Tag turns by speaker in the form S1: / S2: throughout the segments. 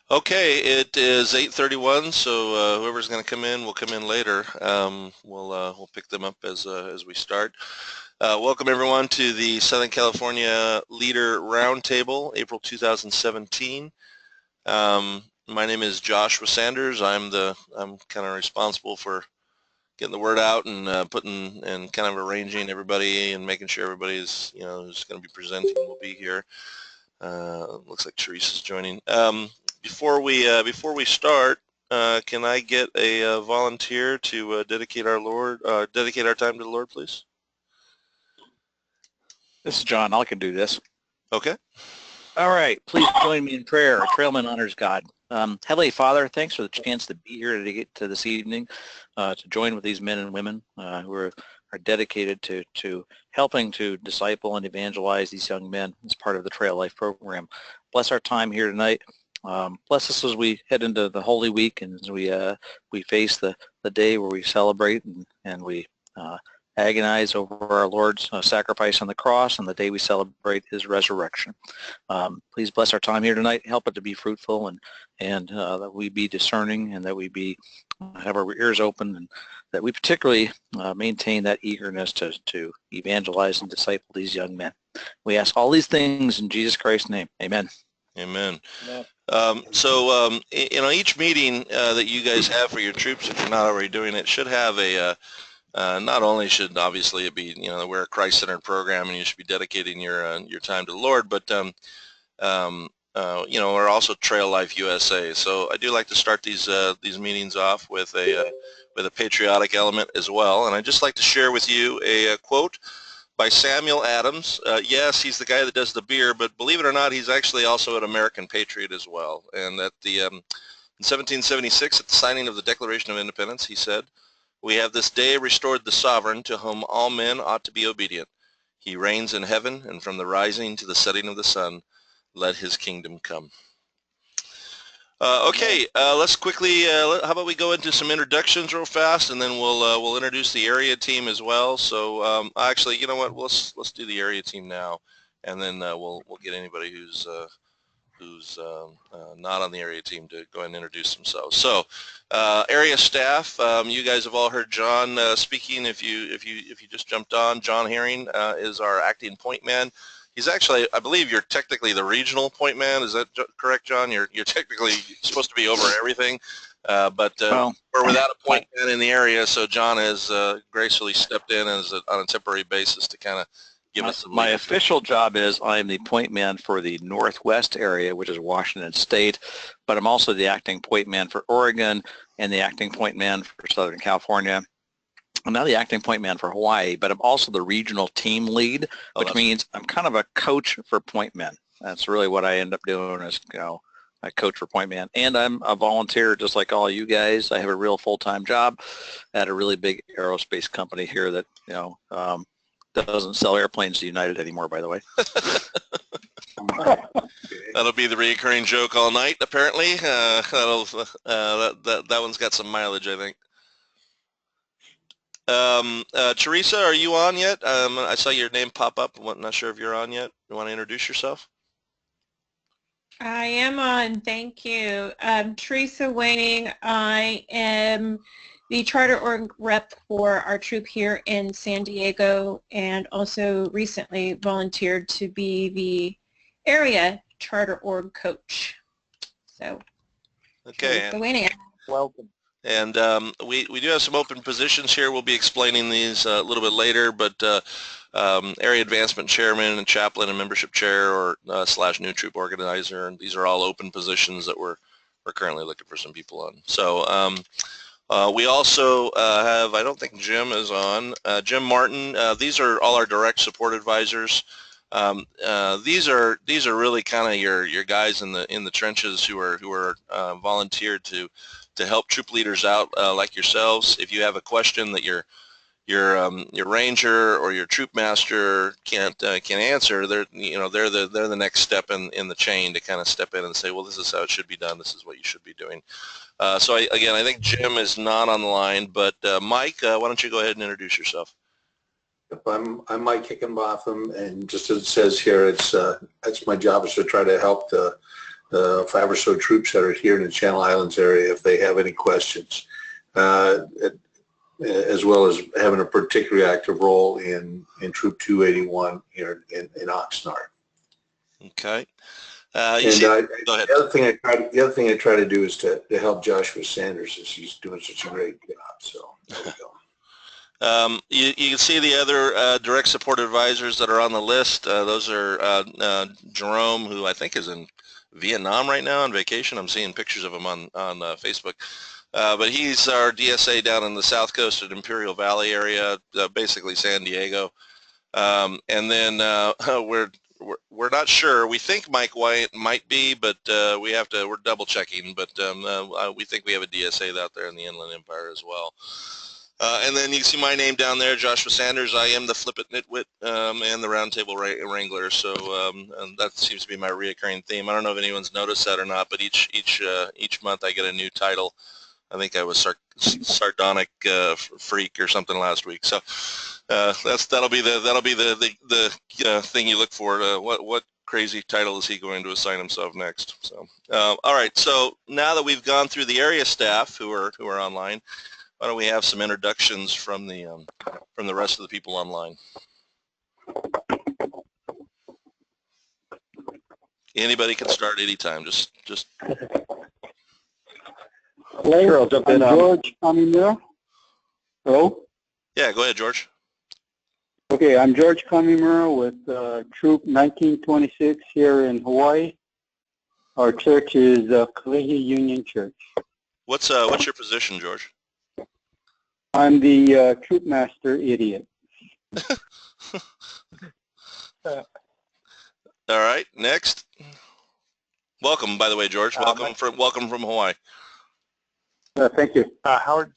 S1: Okay, it is 8:31, so whoever's going to come in will come in later. We'll pick them up as we start. Welcome everyone to the Southern California Leader Roundtable, April 2017. My name is Joshua Sanders. I'm kind of responsible for getting the word out and putting and kind of arranging everybody and making sure everybody's who's going to be presenting will be here. Looks like Teresa's joining. Before we start, can I get a volunteer to dedicate our time to the Lord, please?
S2: This is John. I can do this.
S1: Okay.
S2: All right. Please join me in prayer. A trailman honors God. Heavenly Father, thanks for the chance to be here to this evening, to join with these men and women who are dedicated to helping to disciple and evangelize these young men as part of the Trail Life program. Bless our time here tonight. Bless us as we head into the Holy Week and as we face the day where we celebrate and we agonize over our Lord's sacrifice on the cross and the day we celebrate his resurrection. Please bless our time here tonight. Help it to be fruitful and that we be discerning and that we have our ears open and that we particularly maintain that eagerness to evangelize and disciple these young men. We ask all these things in Jesus Christ's name. Amen.
S1: Amen. Each meeting that you guys have for your troops, if you're not already doing it, should have not only should obviously it be we're a Christ-centered program and you should be dedicating your time to the Lord, but we're also Trail Life USA. So I do like to start these meetings off with a patriotic element as well, and I'd just like to share with you a quote by Samuel Adams. Yes, he's the guy that does the beer, but believe it or not, he's actually also an American patriot as well. And in 1776, at the signing of the Declaration of Independence, he said, "We have this day restored the sovereign to whom all men ought to be obedient. He reigns in heaven, and from the rising to the setting of the sun, let his kingdom come." Let's quickly, how about we go into some introductions real fast, and then we'll introduce the area team as well. So actually, you know what? Let's do the area team now, and then we'll get anybody who's not on the area team to go ahead and introduce themselves. So, area staff, you guys have all heard John speaking. If you just jumped on, John Herring is our acting point man. He's actually, I believe you're technically the regional point man. Is that correct, John? You're technically supposed to be over everything, but we're without a point man in the area, so John has gracefully stepped in on a temporary basis to kind of give us some
S2: My official job is I'm the point man for the Northwest area, which is Washington State, but I'm also the acting point man for Oregon and the acting point man for Southern California. I'm now the acting point man for Hawaii, but I'm also the regional team lead, which means I'm kind of a coach for point men. That's really what I end up doing is, I coach for point man, and I'm a volunteer just like all you guys. I have a real full-time job at a really big aerospace company here that, doesn't sell airplanes to United anymore, by the way.
S1: That'll be the reoccurring joke all night, apparently. That one's got some mileage, I think. Teresa, are you on yet? I saw your name pop up. I'm not sure if you're on yet. You want to introduce yourself?
S3: I am on. Thank you. Teresa Waning. I am the charter org rep for our troop here in San Diego, and also recently volunteered to be the area charter org coach. So,
S1: okay.
S3: Teresa Waning.
S2: Welcome.
S1: And we do have some open positions here. We'll be explaining these a little bit later, but area advancement chairman and chaplain and membership chair or / new troop organizer, and these are all open positions that we're currently looking for some people on. So we also have, I don't think Jim is on, Jim Martin. These are all our direct support advisors. These are really kind of your guys in the trenches who are volunteered to help troop leaders out like yourselves. If you have a question that your ranger or your troop master can't answer, they're the next step in the chain to kind of step in and say, well, this is how it should be done. This is what you should be doing. So I think Jim is not on the line, but Mike, why don't you go ahead and introduce yourself?
S4: I'm Mike Hickenbotham, and just as it says here, it's my job is to try to help the the 5 or so troops that are here in the Channel Islands area if they have any questions, as well as having a particularly active role in Troop 281 here in Oxnard.
S1: Okay.
S4: Go ahead. The other thing I try to do is to help Joshua Sanders, as he's doing such a great job. So there we go.
S1: You can see the other direct support advisors that are on the list. Those are Jerome, who I think is in Vietnam right now on vacation. I'm seeing pictures of him on Facebook. But he's our DSA down in the south coast at Imperial Valley area, basically San Diego. And then we're not sure. We think Mike White might be, but we're double checking. But we think we have a DSA out there in the Inland Empire as well. And then you can see my name down there, Joshua Sanders. I am the Flip It Nitwit and the Roundtable Wrangler. So and that seems to be my reoccurring theme. I don't know if anyone's noticed that or not, but each month I get a new title. I think I was sardonic freak or something last week. So that'll be the thing you look for. What crazy title is he going to assign himself next? So all right. So now that we've gone through the area staff who are online, why don't we have some introductions from the rest of the people online? Anybody can start anytime. Just.
S5: Hello, sure, I'll jump in. George Kamimura. Hello?
S1: Yeah, go ahead, George.
S5: Okay, I'm George Kamimura with Troop 1926 here in Hawaii. Our church is Calif Union Church.
S1: What's your position, George?
S5: I'm the troop master idiot.
S1: All right, next. Welcome, by the way, George. Welcome from Hawaii.
S5: Thank you.
S6: Howard,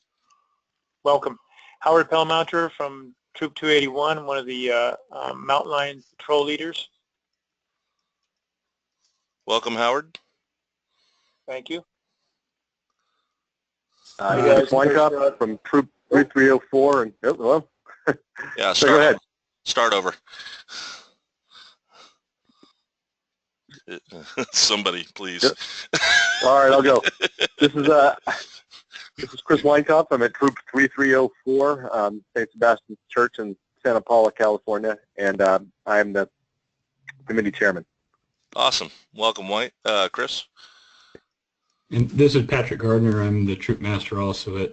S6: welcome. Howard Pellmounter from Troop 281, one of the Mountain Lion Patrol leaders.
S1: Welcome, Howard.
S6: Thank you.
S7: Winecop from Troop 3304. And hello.
S1: Yeah,
S7: so go ahead.
S1: Start over. Somebody, please.
S7: Yep. All right, I'll go. This is Chris Winecop. I'm at Troop 3304, St. Sebastian's Church in Santa Paula, California, and I'm the committee chairman.
S1: Awesome. Welcome, Chris.
S8: And this is Patrick Gardner. I'm the troop master also at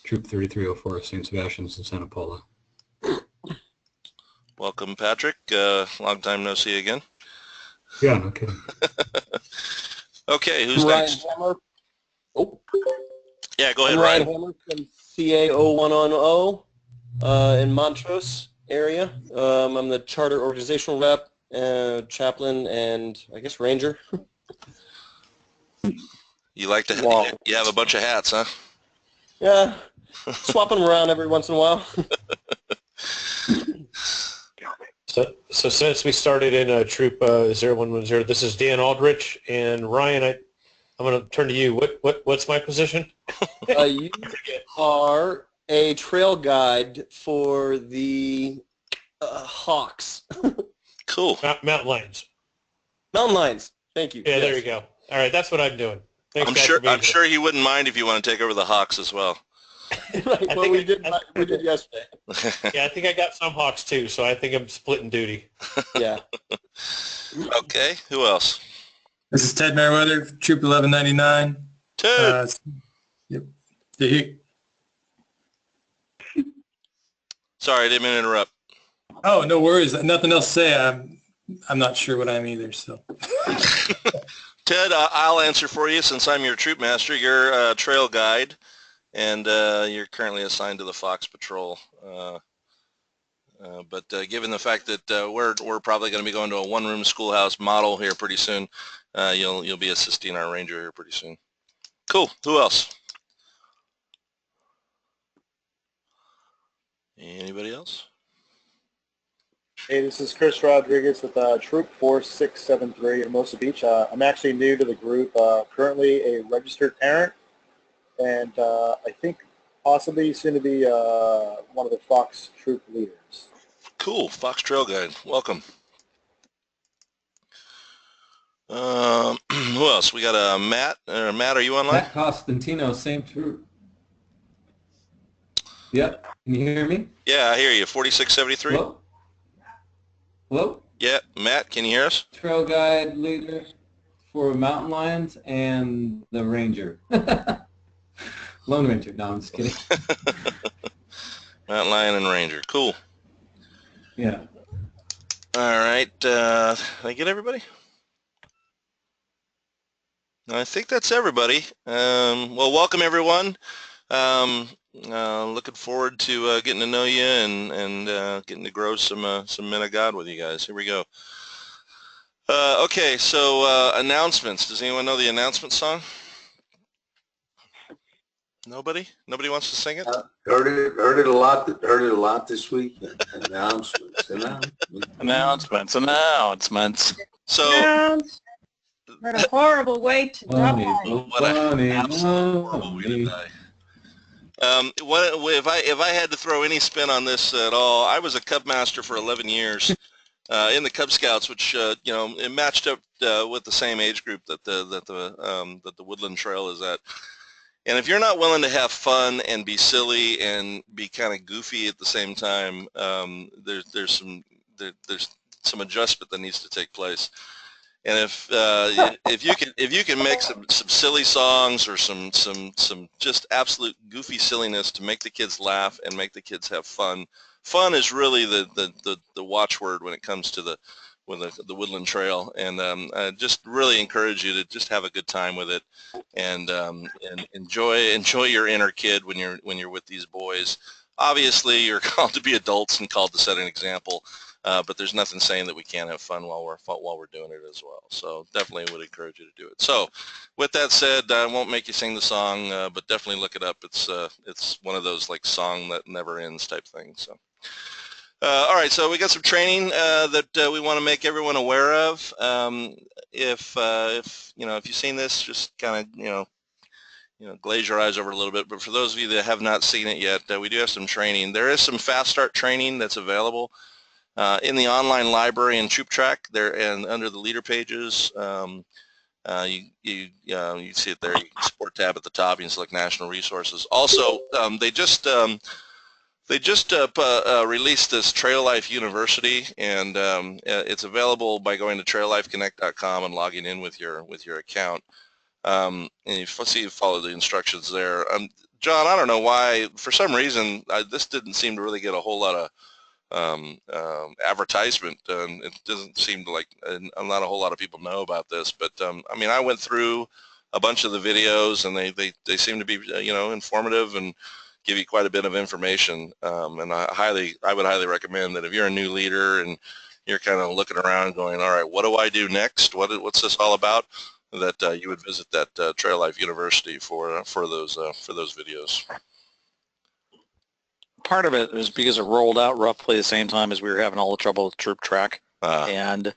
S8: Troop 3304, St. Sebastian's in Santa Paula.
S1: Welcome, Patrick. Long time no see again.
S8: Yeah, no kidding.
S1: Okay, who's
S9: Ryan
S1: next?
S9: Hammer. Oh.
S1: Yeah, go ahead,
S9: I'm
S1: Ryan.
S9: Hammer from CA0110 in Montrose area. I'm the charter organizational rep, chaplain, and I guess ranger.
S1: You like to you have a bunch of hats, huh?
S9: Yeah, swapping them around every once in a while.
S6: So since we started in Troop 0110, this is Dan Aldrich, and Ryan, I'm going to turn to you. What's my position?
S9: You are a trail guide for the Hawks.
S1: Cool.
S6: Mountain Lions.
S9: Mountain Lions. Thank you.
S6: Yeah,
S9: yes.
S6: There you go. All right, that's what I'm doing. Thanks,
S1: I'm sure he wouldn't mind if you want to take over the Hawks as well.
S9: Right, well, we did yesterday.
S6: Yeah, I think I got some Hawks too, so I think I'm splitting duty.
S9: Yeah.
S1: Okay, who else?
S10: This is Ted Merriweather, Troop 1199.
S1: Ted.
S10: Yep.
S1: Sorry, I didn't mean to interrupt.
S10: Oh, no worries. Nothing else to say. I'm not sure what I am either. So.
S1: Ted, I'll answer for you since I'm your troop master. You're a trail guide, and you're currently assigned to the Fox Patrol. But given the fact that we're probably going to be going to a one-room schoolhouse model here pretty soon, you'll be assisting our ranger here pretty soon. Cool. Who else? Anybody else?
S11: Hey, this is Chris Rodriguez with Troop 4673 in Hermosa Beach. I'm actually new to the group, currently a registered parent, and I think possibly soon to be one of the Fox troop leaders.
S1: Cool. Fox Trail Guide. Welcome. Who else? We got Matt. Matt, are you online?
S12: Matt Costantino, same troop. Yep. Can you hear me?
S1: Yeah, I hear you. 4673.
S12: Hello? Hello?
S1: Yeah, Matt, can you hear us?
S12: Trail guide leader for Mountain Lions and the Ranger. Lone Ranger. No, I'm just kidding.
S1: Mountain Lion and Ranger. Cool.
S12: Yeah.
S1: All right. Did I get everybody? I think that's everybody. Well, welcome everyone. Looking forward to getting to know you and getting to grow some men of God with you guys. Here we go. Okay, so announcements. Does anyone know the announcement song? Nobody? Nobody wants to sing it?
S4: Heard it a lot. Heard it a lot this week. Announcements.
S2: Announcements.
S1: So.
S3: What a horrible way to die.
S1: What an absolute horrible way to die. If I had to throw any spin on this at all, I was a Cub Master for 11 years in the Cub Scouts, which it matched up with the same age group that the Woodland Trail is at. And if you're not willing to have fun and be silly and be kind of goofy at the same time, there's some adjustment that needs to take place. And if you can make some silly songs or some just absolute goofy silliness to make the kids laugh and make the kids have fun. Fun is really the watchword when it comes to the Woodland Trail, and I just really encourage you to just have a good time with it, and enjoy your inner kid when you're with these boys. Obviously, you're called to be adults and called to set an example, but there's nothing saying that we can't have fun while we're doing it as well. So definitely would encourage you to do it. So, with that said, I won't make you sing the song, but definitely look it up. It's one of those like song that never ends type things. So. All right, so we got some training that we want to make everyone aware of. If you've seen this, just kind of glaze your eyes over a little bit. But for those of you that have not seen it yet, we do have some training. There is some fast start training that's available in the online library and Troop Track there, and under the leader pages. You see it there. You can support tab at the top. You can select national resources. Also, they just released this Trail Life University, and it's available by going to traillifeconnect.com and logging in with your account. And you follow the instructions there. John, I don't know why, for some reason, this didn't seem to really get a whole lot of advertisement. It doesn't seem to like not a whole lot of people know about this. But I mean, I went through a bunch of the videos, and they seem to be informative and give you quite a bit of information, and I would highly recommend that if you're a new leader and you're kind of looking around going, all right, what do I do next? What's this all about? That you would visit that Trail Life University for those videos.
S2: Part of it is because it rolled out roughly the same time as we were having all the trouble with Troop Track, and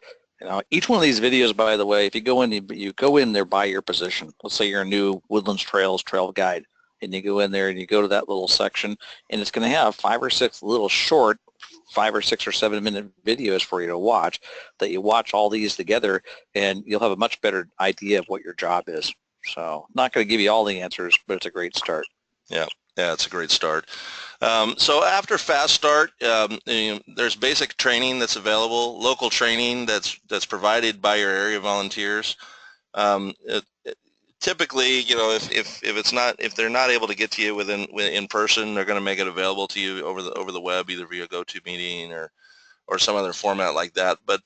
S2: each one of these videos, by the way, if you go in there by your position. Let's say you're a new Woodlands Trails trail guide, and you go in there and you go to that little section, and it's going to have 5 or 6 little short 5 or 6 or 7 minute videos for you to watch, that you watch all these together, and you'll have a much better idea of what your job is. So not going to give you all the answers, but it's a great start.
S1: Yeah, it's a great start. So after Fast Start, there's basic training that's available, local training that's provided by your area volunteers. Typically, if they're not able to get to you in person, they're going to make it available to you over the web, either via GoToMeeting or some other format like that. But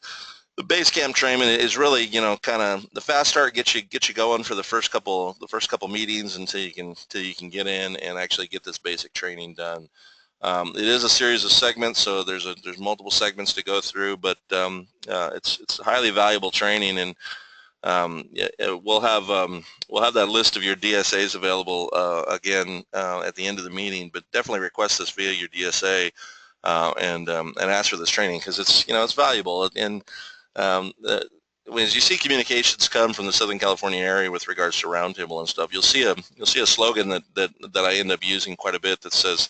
S1: the base camp training is really, kind of the Fast Start gets you going for the first couple meetings until you can get in and actually get this basic training done. It is a series of segments, so there's multiple segments to go through, but it's highly valuable training, and we'll have that list of your DSAs available again at the end of the meeting. But definitely request this via your DSA and ask for this training, because it's valuable. And as you see communications come from the Southern California area with regards to roundtable and stuff, you'll see a slogan that I end up using quite a bit that says,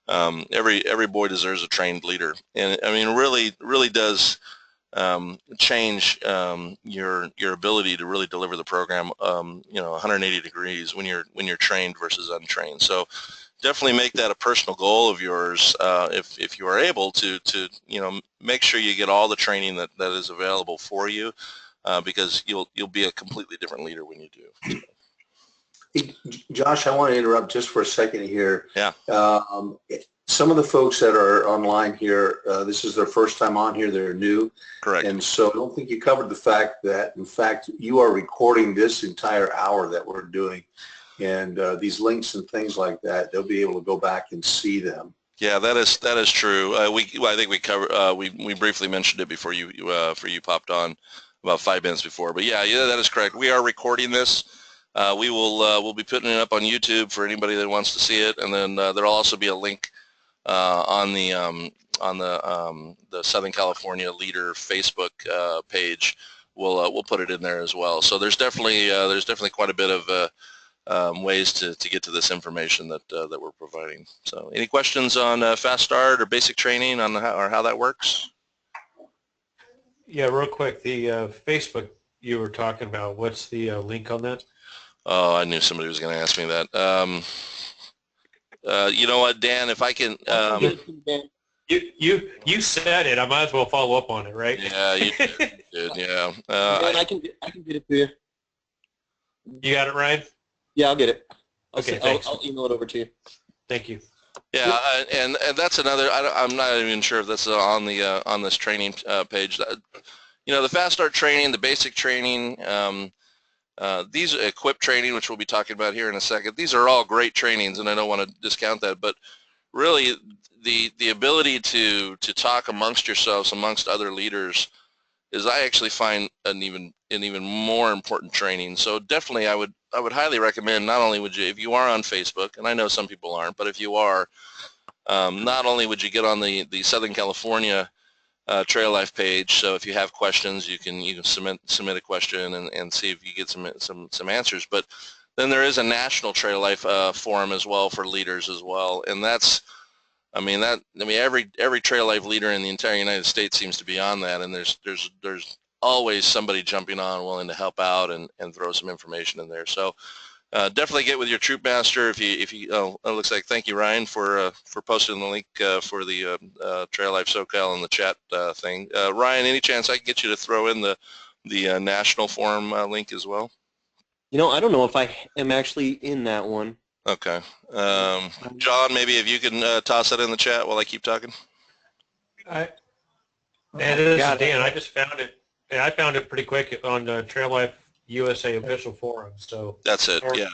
S1: every boy deserves a trained leader. And I mean, really does change your ability to really deliver the program 180 degrees when you're trained versus untrained. So definitely make that a personal goal of yours if you are able to make sure you get all the training that is available for you, because you'll be a completely different leader when you do.
S4: Hey, Josh, I want to interrupt just for a second here.
S1: Yeah.
S4: Some of the folks that are online here, this is their first time on here. They're new.
S1: Correct.
S4: And so I don't think you covered the fact that, in fact, you are recording this entire hour that we're doing. And these links and things like that, they'll be able to go back and see them.
S1: Yeah, that is true. I think we covered we briefly mentioned it before you popped on about 5 minutes before. But yeah, that is correct. We are recording this. We'll be putting it up on YouTube for anybody that wants to see it, and then there'll also be a link on the Southern California Leader Facebook page. We'll put it in there as well. So there's definitely quite a bit of ways to get to this information that we're providing. So any questions on Fast Start or basic training on how that works?
S6: Yeah, real quick, the Facebook you were talking about, what's the link on that?
S1: Oh, I knew somebody was going to ask me that. You know what, Dan, if I can...
S6: You said it. I might as well follow up on it, right?
S1: Yeah, you did, yeah.
S9: Dan, I can get it to you.
S6: You got it, Ryan?
S9: Yeah, I'll get it.
S6: Okay,
S9: thanks. I'll email it over to you.
S6: Thank you.
S1: Yeah, and that's another. I'm not even sure if that's on this training page. The Fast Start training, the basic training, these equip training, which we'll be talking about here in a second. These are all great trainings, and I don't want to discount that. But really, the ability to talk amongst yourselves, amongst other leaders, is I actually find an even more important training. So definitely, I would highly recommend, not only would you, if you are on Facebook, and I know some people aren't, but if you are, not only would you get on the Southern California Trail Life page. So if you have questions, you can submit a question and see if you get some answers. But then there is a national Trail Life forum as well for leaders as well, and every Trail Life leader in the entire United States seems to be on that, and there's always somebody jumping on willing to help out and throw some information in there. So definitely get with your troop master if you it looks like, thank you, Ryan, for posting the link for the Trail Life SoCal in the chat thing. Ryan, any chance I can get you to throw in the national forum link as well?
S9: I don't know if I am actually in that one.
S1: Okay. John, maybe if you can toss that in the chat while I keep talking.
S6: And this is Dan. I just found it, and I found it pretty quick on the Trail Life USA official forum. So
S1: that's it. Yeah.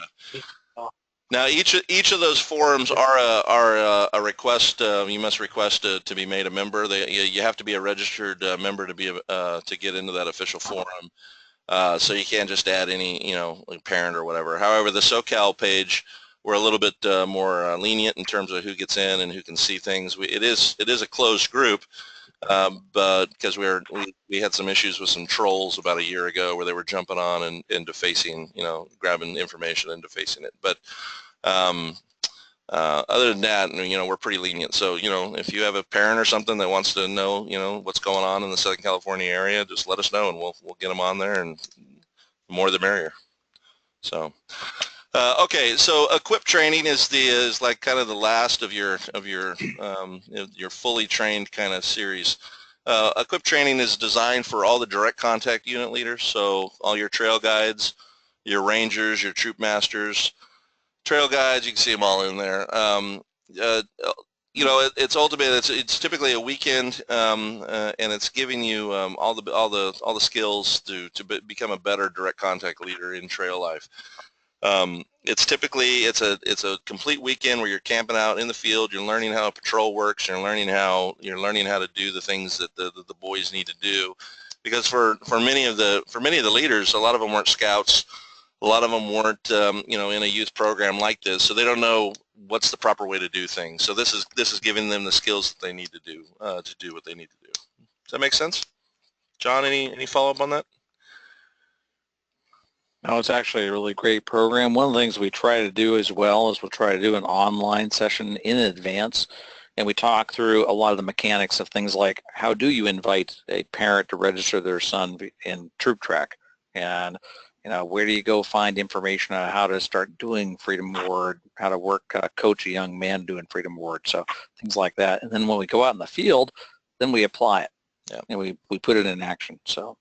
S1: Now each of those forums are a request. You must request to be made a member. You have to be a registered member to be to get into that official forum. So you can't just add any like parent or whatever. However, the SoCal page, we're a little bit more lenient in terms of who gets in and who can see things. It is a closed group. But because we had some issues with some trolls about a year ago where they were jumping on and defacing, grabbing information and defacing it. But other than that, we're pretty lenient. So, if you have a parent or something that wants to know, what's going on in the Southern California area, just let us know and we'll get them on there, and the more the merrier. So. Okay, so equip training is like kind of the last of your fully trained kind of series. Equip training is designed for all the direct contact unit leaders, so all your trail guides, your rangers, your troop masters, trail guides. You can see them all in there. It's ultimate. It's typically a weekend, and it's giving you all the skills to become a better direct contact leader in trail life. It's typically it's a complete weekend where you're camping out in the field. You're learning how a patrol works. You're learning how to do the things that the boys need to do, because for many of the leaders, a lot of them weren't scouts. A lot of them weren't in a youth program like this, so they don't know what's the proper way to do things. So this is giving them the skills that they need to do what they need to do. Does that make sense? John, any follow up on that?
S2: No, it's actually a really great program. One of the things we try to do as well is we'll try to do an online session in advance. and we talk through a lot of the mechanics of things like how do you invite a parent to register their son in Troop Track, and where do you go find information on how to start doing Freedom Ward, how to work coach a young man doing Freedom Ward, so things like that. And then when we go out in the field, then we apply it, and we put it in action. So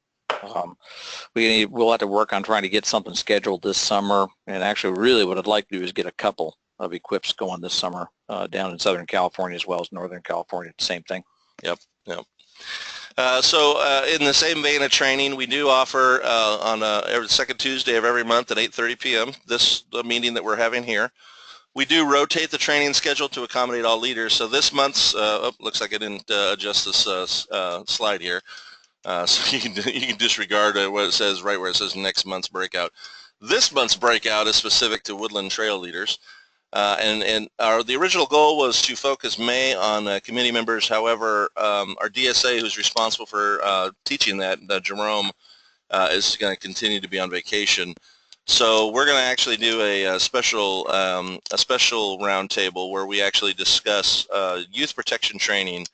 S2: we'll have to work on trying to get something scheduled this summer, and actually really what I'd like to do is get a couple of equips going this summer down in Southern California as well as Northern California. Same thing.
S1: Yep. So in the same vein of training, we do offer on every second Tuesday of every month at 8:30 p.m. the meeting that we're having here. We do rotate the training schedule to accommodate all leaders. So this month's looks like I didn't adjust this slide here. So you can disregard what it says right where it says next month's breakout. This month's breakout is specific to Woodland Trail leaders. The original goal was to focus May on committee members. However, our DSA, who's responsible for teaching that, Jerome, is going to continue to be on vacation. So we're going to actually do a special roundtable where we actually discuss youth protection training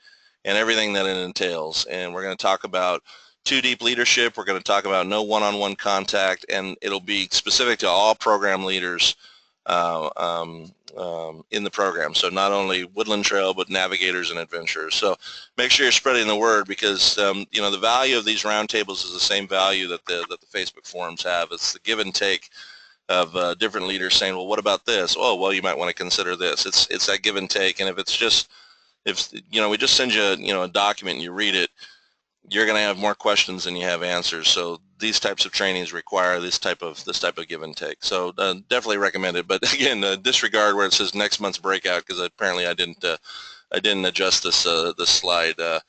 S1: and everything that it entails. And we're going to talk about too deep leadership. We're going to talk about no one-on-one contact, and it'll be specific to all program leaders in the program. So not only Woodland Trail, but navigators and adventurers. So make sure you're spreading the word, because the value of these roundtables is the same value that the Facebook forums have. It's the give and take of different leaders saying, well, what about this? Oh, well, you might want to consider this. It's that give and take. And if we just send you a document and you read it, you're going to have more questions than you have answers. So these types of trainings require this type of give and take. So definitely recommend it. But again, disregard where it says next month's breakout, because apparently I didn't adjust this slide to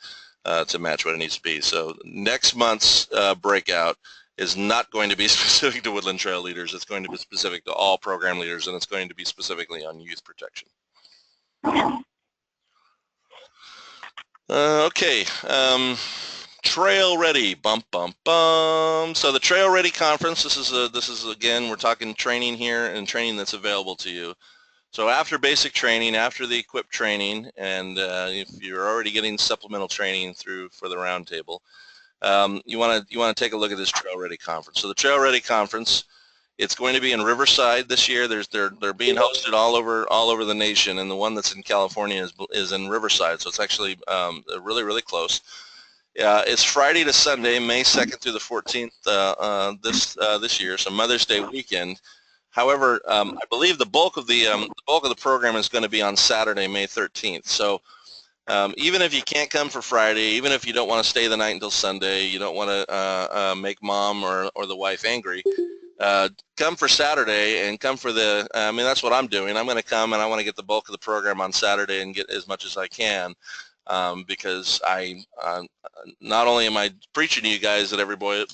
S1: match what it needs to be. So next month's breakout is not going to be specific to Woodland Trail leaders. It's going to be specific to all program leaders, and it's going to be specifically on youth protection. Okay. Trail Ready, bum bum bum. So the Trail Ready conference. This is again, we're talking training here, and training that's available to you. So after basic training, after the equip training, and if you're already getting supplemental training for the roundtable, you want to take a look at this Trail Ready conference. So the Trail Ready conference, it's going to be in Riverside this year. They're being hosted all over the nation, and the one that's in California is in Riverside. So it's actually really close. It's Friday to Sunday, May 2nd through the 14th this year, so Mother's Day weekend. However, I believe the bulk of the program is going to be on Saturday, May 13th. So even if you can't come for Friday, even if you don't want to stay the night until Sunday, you don't want to make mom or the wife angry, come for Saturday and come for that's what I'm doing. I'm going to come, and I want to get the bulk of the program on Saturday and get as much as I can. Because not only am I preaching to you guys that every boy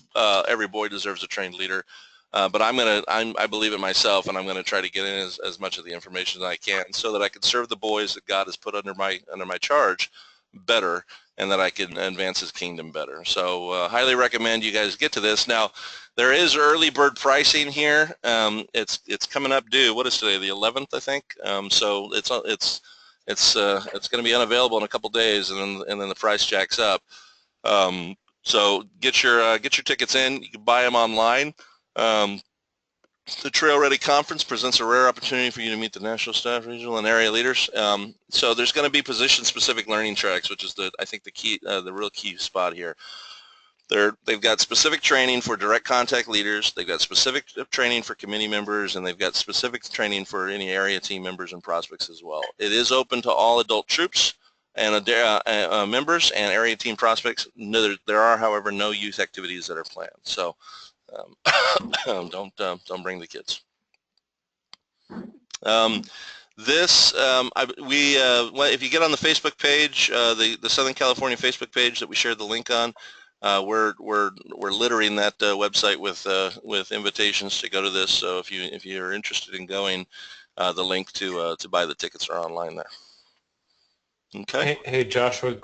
S1: deserves a trained leader, but I believe it myself, and I'm going to try to get in as much of the information as I can, so that I can serve the boys that God has put under my charge better, and that I can advance His kingdom better. So highly recommend you guys get to this. Now, there is early bird pricing here. It's coming up due. What is today? The 11th, I think. So it's going to be unavailable in a couple days, and then the price jacks up. So get your tickets in. You can buy them online. The Trail Ready Conference presents a rare opportunity for you to meet the national staff, regional, and area leaders. So there's going to be position-specific learning tracks, which is I think the key, the real key spot here. They've got specific training for direct contact leaders, they've got specific training for committee members, and they've got specific training for any area team members and prospects as well. It is open to all adult troops and members and area team prospects. There are, however, no youth activities that are planned. So don't bring the kids. If you get on the Facebook page, the Southern California Facebook page that we shared the link on, we're littering that website with invitations to go to this. So if you're interested in going, the link to buy the tickets are online there. Okay.
S6: Hey Joshua,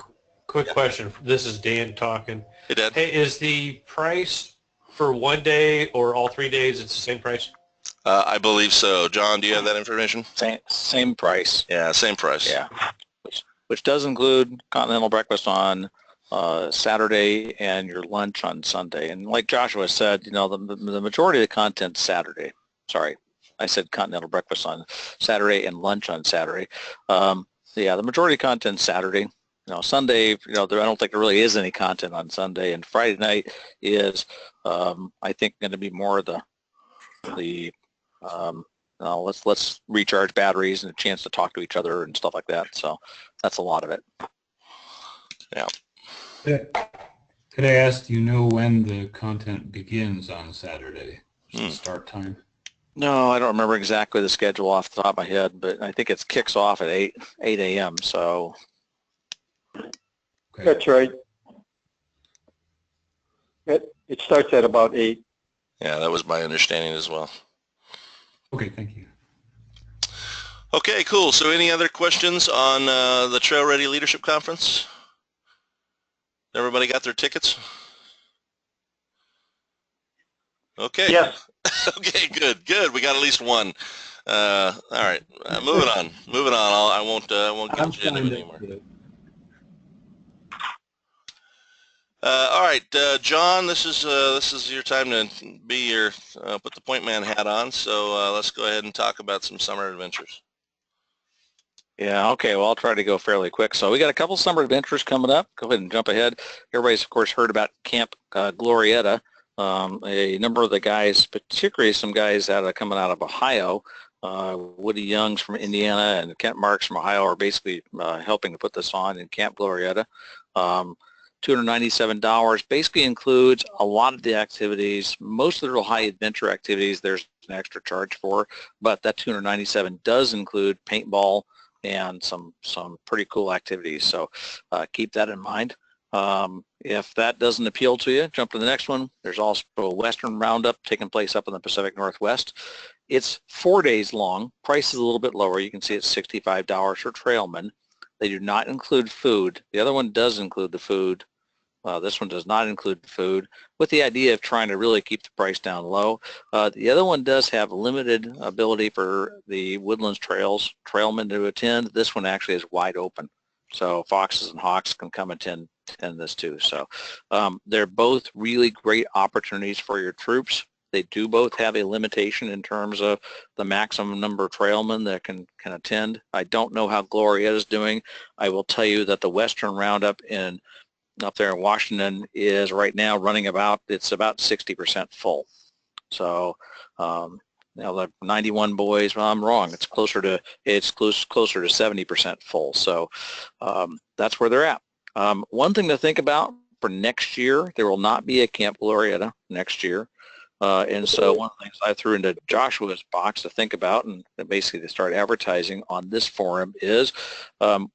S6: quick question. This is Dan talking.
S1: Hey Dan.
S6: Hey, is the price for one day or all 3 days? It's the same price?
S1: I believe so. John, do you have that information?
S2: Same price.
S1: Yeah, same price.
S2: Yeah. which does include continental breakfast on Saturday and your lunch on Sunday. And like Joshua said, you know, the majority of the content's Saturday. Sorry, I said continental breakfast on Saturday and lunch on Saturday. Yeah, the majority of content's Saturday. You know, Sunday, you know, I don't think there really is any content on Sunday. And Friday night is, I think, going to be more of let's recharge batteries and a chance to talk to each other and stuff like that. So that's a lot of it. Yeah.
S8: Could I ask, do you know when the content begins on Saturday? Start time?
S2: No, I don't remember exactly the schedule off the top of my head, but I think it kicks off at 8 a.m. So.
S5: Okay. That's right. It starts at about 8.
S1: Yeah, that was my understanding as well.
S8: Okay, thank you.
S1: Okay, cool. So any other questions on the Trail Ready Leadership Conference? Everybody got their tickets? Okay.
S5: Yes.
S1: Okay, good. We got at least one. All right, moving on. I won't get you into it anymore. All right, John, this is your time to be your put the point man hat on. So let's go ahead and talk about some summer adventures.
S2: Yeah, okay, well, I'll try to go fairly quick. So we got a couple summer adventures coming up. Go ahead and jump ahead. Everybody's, of course, heard about Camp Glorietta. A number of the guys, particularly some guys that are coming out of Ohio, Woody Young's from Indiana and Kent Marks from Ohio are basically helping to put this on in Camp Glorietta. $297 basically includes a lot of the activities. Most of the real high adventure activities there's an extra charge for, but that $297 does include paintball and some pretty cool activities. So keep that in mind. If that doesn't appeal to you, jump to the next one. There's also a Western Roundup taking place up in the Pacific Northwest. It's 4 days long. Price is a little bit lower. You can see it's $65 for trailmen. They do not include food. The other one does include the food. This one does not include food, with the idea of trying to really keep the price down low. The other one does have limited ability for the Woodlands trailmen to attend. This one actually is wide open, so foxes and hawks can come attend this too. So they're both really great opportunities for your troops. They do both have a limitation in terms of the maximum number of trailmen that can attend. I don't know how Glorietta is doing. I will tell you that the Western Roundup up there in Washington is right now running it's about 60% full. So now the 91 boys, well, I'm wrong. It's closer to 70% full. So that's where they're at. One thing to think about for next year, there will not be a Camp Glorietta next year. And so one of the things I threw into Joshua's box to think about and basically to start advertising on this forum is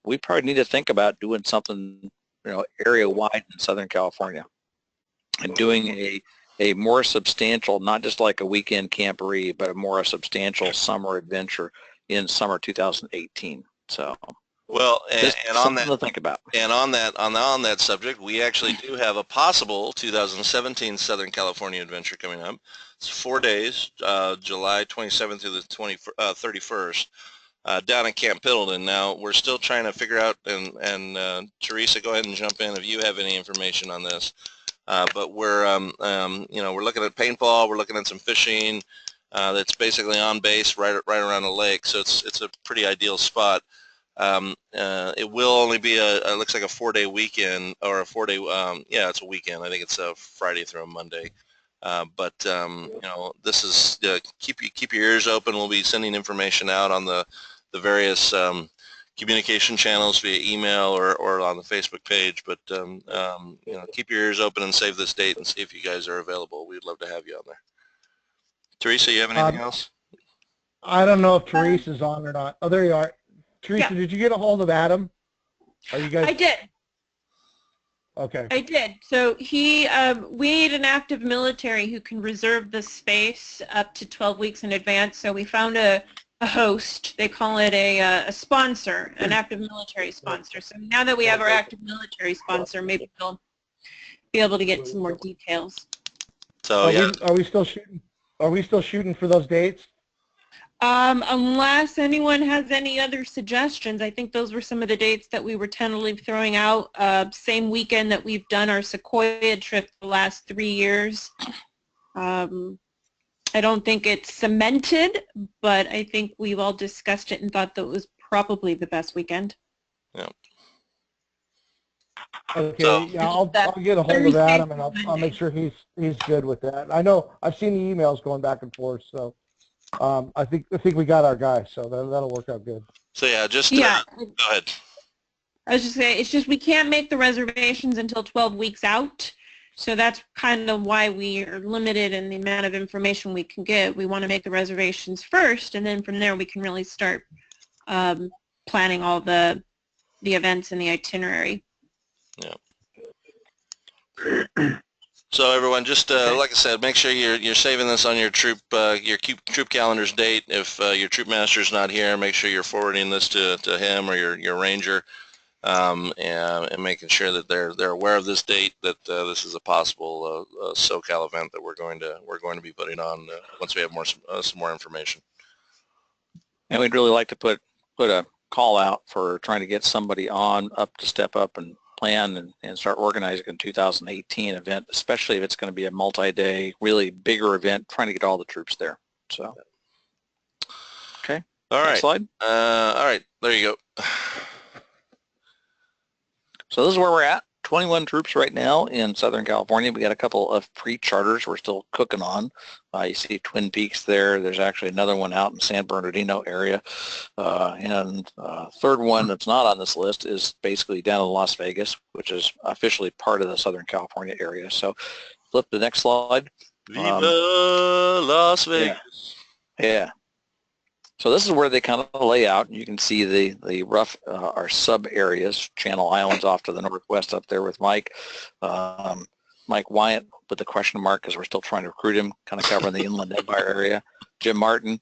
S2: we probably need to think about doing something, area-wide in Southern California and doing a more substantial, not just like a weekend camporee, but a more substantial summer adventure in summer 2018. So.
S1: Well, and on that
S2: to think about.
S1: And on that subject, we actually do have a possible 2017 Southern California adventure coming up. It's 4 days, July 27th through the 31st, down at Camp Piddleton. Now we're still trying to figure out, and Teresa, go ahead and jump in if you have any information on this. But we're we're looking at paintball, we're looking at some fishing. That's basically on base right around the lake, so it's a pretty ideal spot. It will only be it looks like a 4-day weekend, or a 4-day, yeah, it's a weekend. I think it's a Friday through a Monday. But this is, keep your ears open. We'll be sending information out on the various communication channels via email or on the Facebook page. But, keep your ears open and save this date and see if you guys are available. We'd love to have you on there. Teresa, you have anything else?
S13: I don't know if Teresa's on or not. Oh, there you are. Teresa, yeah. Did you get a hold of Adam? Are you guys?
S3: I did.
S13: Okay.
S3: I did. So we need an active military who can reserve the space up to 12 weeks in advance. So we found a host. They call it a sponsor, an active military sponsor. So now that we have our active military sponsor, maybe we'll be able to get some more details.
S1: So
S13: are we still shooting? Are we still shooting for those dates?
S3: Unless anyone has any other suggestions, I think those were some of the dates that we were tentatively throwing out. Same weekend that we've done our Sequoia trip the last 3 years. I don't think it's cemented, but I think we've all discussed it and thought that it was probably the best weekend.
S1: Yeah.
S13: Okay,
S1: So,
S13: yeah, I'll get a hold of Adam and I'll make sure he's good with that. I know I've seen the emails going back and forth, so I think we got our guy, so that'll work out good.
S1: So yeah, just
S3: go
S1: ahead.
S3: I was just saying, it's just we can't make the reservations until 12 weeks out. So that's kind of why we are limited in the amount of information we can give. We want to make the reservations first, and then from there we can really start planning all the events and the itinerary.
S1: Yeah. So everyone, just like I said, make sure you're saving this on your troop calendar's date. If your troop master's not here, make sure you're forwarding this to him or your ranger. And making sure that they're aware of this date, that this is a possible SoCal event that we're going to be putting on once we have some more information.
S2: And we'd really like to put a call out for trying to get somebody up to step up and plan and start organizing a 2018 event, especially if it's going to be a multi-day, really bigger event, trying to get all the troops there. So, okay.
S1: All right.
S2: Next slide.
S1: All right. There you go.
S2: So this is where we're at. 21 troops right now in Southern California. We got a couple of pre-charters we're still cooking on. You see Twin Peaks there. There's actually another one out in San Bernardino area. And third one that's not on this list is basically down in Las Vegas, which is officially part of the Southern California area. So flip the next slide.
S1: Viva Las Vegas.
S2: Yeah. So this is where they kind of lay out. You can see the rough, our sub areas, Channel Islands off to the northwest up there with Mike. Mike Wyatt with the question mark because we're still trying to recruit him, kind of covering the Inland Empire area. Jim Martin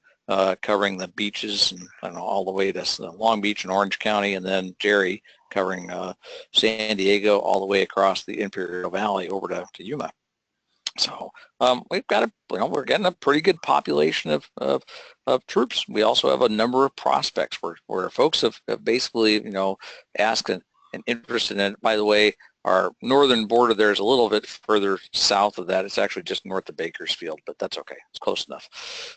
S2: covering the beaches and I don't know, all the way to Long Beach and Orange County, and then Jerry covering San Diego all the way across the Imperial Valley over to Yuma. So we've got we're getting a pretty good population of troops. We also have a number of prospects where folks have basically, asked and interested in it. By the way, our northern border there is a little bit further south of that. It's actually just north of Bakersfield, but that's okay. It's close enough.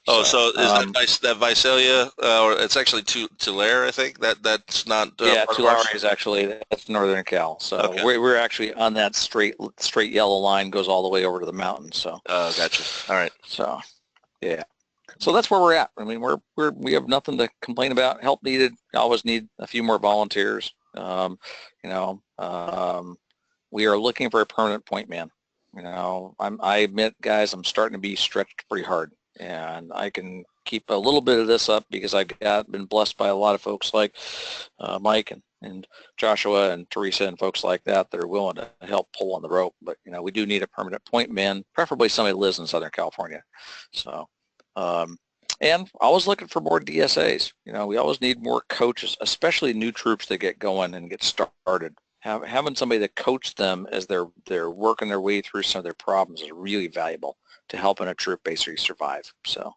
S1: Oh, so is that Visalia, or it's actually Tulare, I think? That's not
S2: yeah, Tulare is actually, that's northern Cal. So okay. We're actually on that straight yellow line, goes all the way over to the mountains. So
S1: gotcha. All right.
S2: So yeah. So that's where we're at. I mean, we have nothing to complain about. Help needed. Always need a few more volunteers. We are looking for a permanent point man. I admit, guys, I'm starting to be stretched pretty hard, and I can keep a little bit of this up because I've been blessed by a lot of folks like Mike and Joshua and Teresa and folks like that are willing to help pull on the rope. But we do need a permanent point man, preferably somebody who lives in Southern California. So, and always looking for more DSAs. We always need more coaches, especially new troops that get going and get started. Having somebody to coach them as they're working their way through some of their problems is really valuable to helping a troop basically survive. So,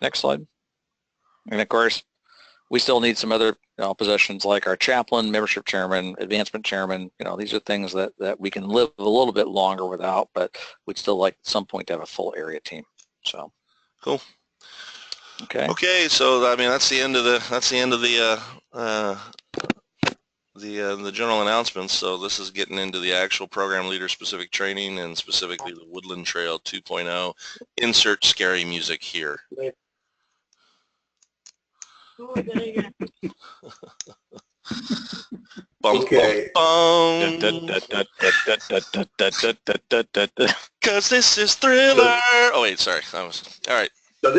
S2: next slide. And of course, we still need some other positions like our chaplain, membership chairman, advancement chairman. These are things that we can live a little bit longer without, but we'd still like at some point to have a full area team. So,
S1: cool.
S2: Okay.
S1: Okay. So I mean, that's the end of the general announcements. So this is getting into the actual program leader specific training, and specifically the Woodland Trail 2.0. Insert scary music here.
S4: Okay.
S1: Because this is Thriller. Oh wait, sorry. All right.
S4: So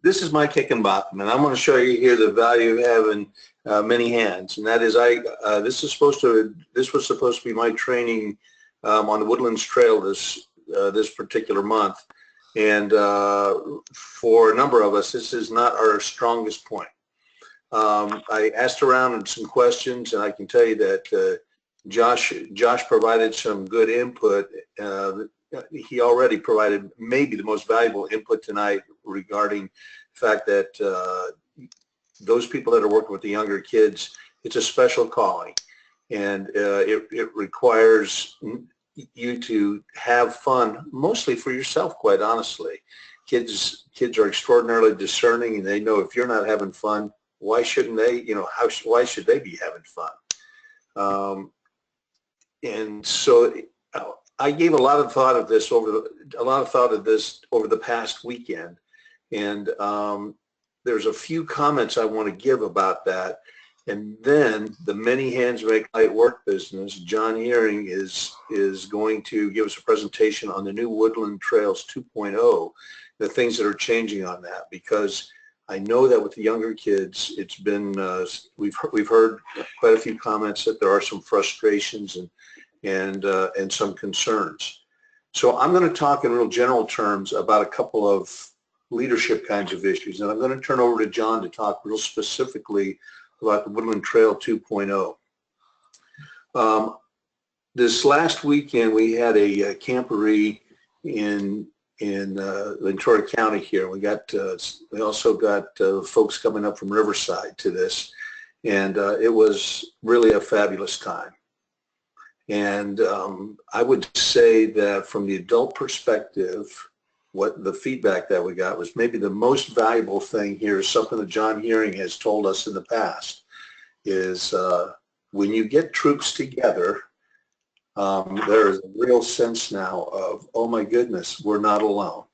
S4: this is my kick and bottom, and I'm going to show you here the value of having many hands, and that is this was supposed to be my training on the Woodlands Trail this particular month, and for a number of us, this is not our strongest point. I asked around and some questions, and I can tell you that Josh provided some good input. He already provided maybe the most valuable input tonight regarding the fact that those people that are working with the younger kids, it's a special calling, and it requires you to have fun, mostly for yourself, quite honestly. Kids are extraordinarily discerning, and they know if you're not having fun, why shouldn't they? Why should they be having fun? And so I gave a lot of thought of this over the past weekend, and there's a few comments I want to give about that. And then the many hands make light work business. John Hearing is going to give us a presentation on the new Woodland Trails 2.0, the things that are changing on that, because I know that with the younger kids, it's been we've heard quite a few comments that there are some frustrations and some concerns. So I'm going to talk in real general terms about a couple of leadership kinds of issues, and I'm going to turn over to John to talk real specifically about the Woodland Trail 2.0. This last weekend we had a camporee in Ventura County here. We also got folks coming up from Riverside to this, and it was really a fabulous time. And I would say that from the adult perspective, what the feedback that we got was maybe the most valuable thing here is something that John Hearing has told us in the past, is when you get troops together, there is a real sense now of, oh my goodness, we're not alone.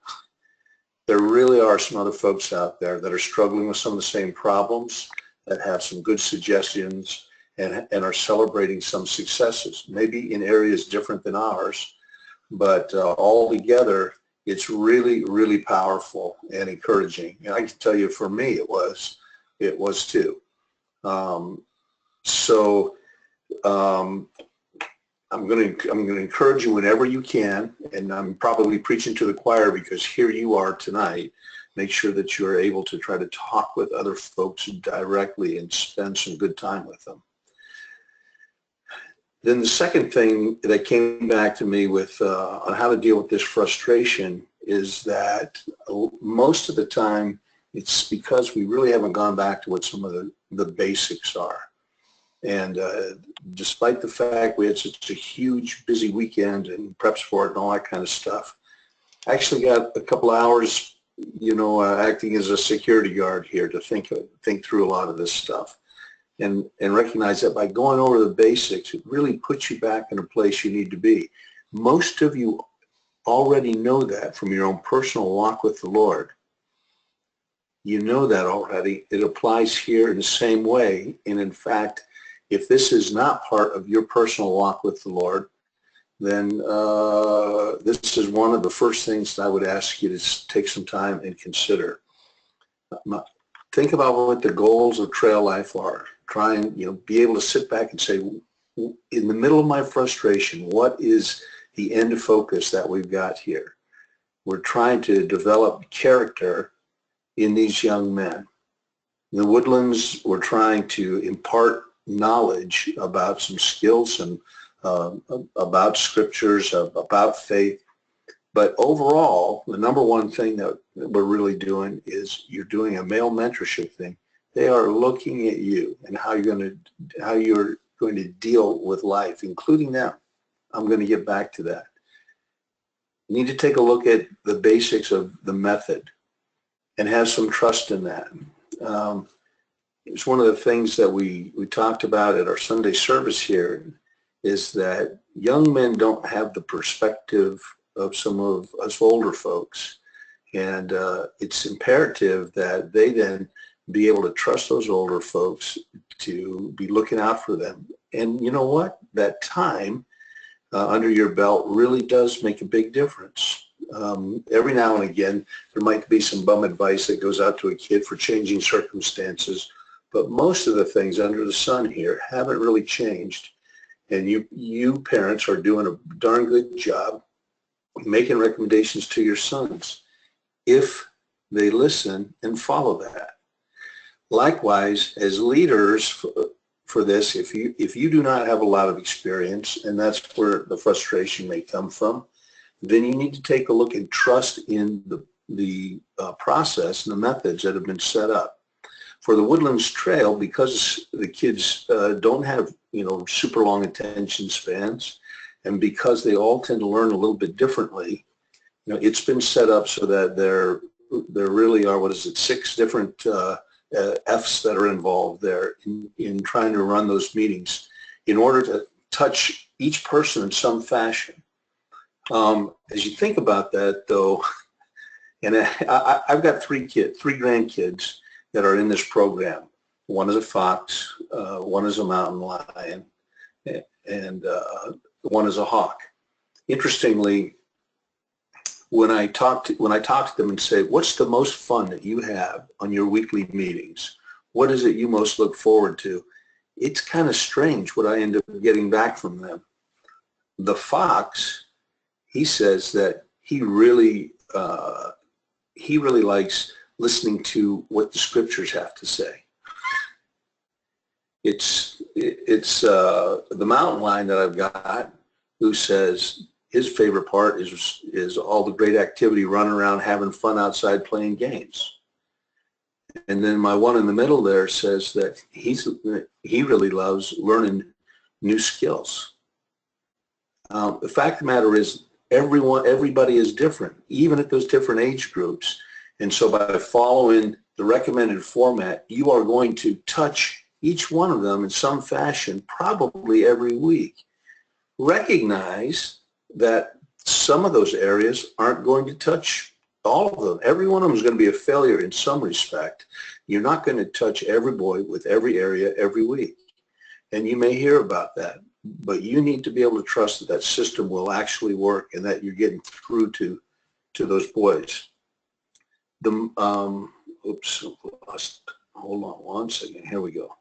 S4: There really are some other folks out there that are struggling with some of the same problems, that have some good suggestions, and are celebrating some successes, maybe in areas different than ours, but all together, it's really, really powerful and encouraging. And I can tell you, for me, it was too. I'm going to encourage you whenever you can, and I'm probably preaching to the choir because here you are tonight. Make sure that you're able to try to talk with other folks directly and spend some good time with them. Then the second thing that came back to me with on how to deal with this frustration is that most of the time it's because we really haven't gone back to what some of the basics are. And despite the fact we had such a huge busy weekend and preps for it and all that kind of stuff, I actually got a couple of hours, acting as a security guard here to think through a lot of this stuff. And recognize that by going over the basics, it really puts you back in a place you need to be. Most of you already know that from your own personal walk with the Lord. You know that already. It applies here in the same way. And in fact, if this is not part of your personal walk with the Lord, then this is one of the first things that I would ask you to take some time and consider. Think about what the goals of trail life are. Try and be able to sit back and say, in the middle of my frustration, what is the end focus that we've got here? We're trying to develop character in these young men. In the Woodlands, we're trying to impart knowledge about some skills and about scriptures, about faith. But overall, the number one thing that we're really doing is you're doing a male mentorship thing. They are looking at you and how you're going to deal with life, including them. I'm going to get back to that. You need to take a look at the basics of the method and have some trust in that. It's one of the things that we talked about at our Sunday service here, is that young men don't have the perspective of some of us older folks. And it's imperative that they then be able to trust those older folks to be looking out for them. And you know what? That time under your belt really does make a big difference. Every now and again, there might be some bum advice that goes out to a kid for changing circumstances, but most of the things under the sun here haven't really changed. And you parents are doing a darn good job making recommendations to your sons if they listen and follow that. Likewise, as leaders for this, if you do not have a lot of experience, and that's where the frustration may come from, then you need to take a look and trust in the process and the methods that have been set up. For the Woodlands Trail, because the kids don't have, super long attention spans, and because they all tend to learn a little bit differently, it's been set up so that there really are, 6 different Fs that are involved there in trying to run those meetings in order to touch each person in some fashion. As you think about that, though, and I've got 3 grandkids that are in this program. One is a fox, one is a mountain lion, and one is a hawk. Interestingly, when I talk to them and say, what's the most fun that you have on your weekly meetings? What is it you most look forward to? It's kind of strange what I end up getting back from them. The fox, he says that he really likes listening to what the scriptures have to say. It's the mountain lion that I've got, who says his favorite part is all the great activity, running around, having fun outside, playing games. And then my one in the middle there says that he really loves learning new skills. The fact of the matter is, everybody is different, even at those different age groups. And so by following the recommended format, you are going to touch each one of them in some fashion, probably every week. Recognize that some of those areas aren't going to touch all of them. Every one of them is going to be a failure in some respect. You're not going to touch every boy with every area every week. And you may hear about that, but you need to be able to trust that that system will actually work and that you're getting through to those boys. Oops, hold on one second. Here we go.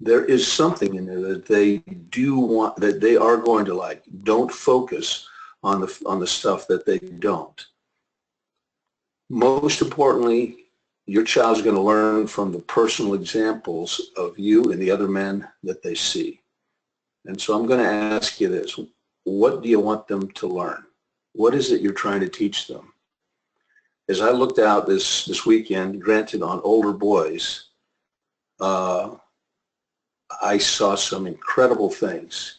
S4: There is something in there that they do want, that they are going to like. Don't focus on the stuff that they don't. Most importantly, your child's going to learn from the personal examples of you and the other men that they see. And so I'm going to ask you this. What do you want them to learn? What is it you're trying to teach them? As I looked out this weekend, granted on older boys, I saw some incredible things.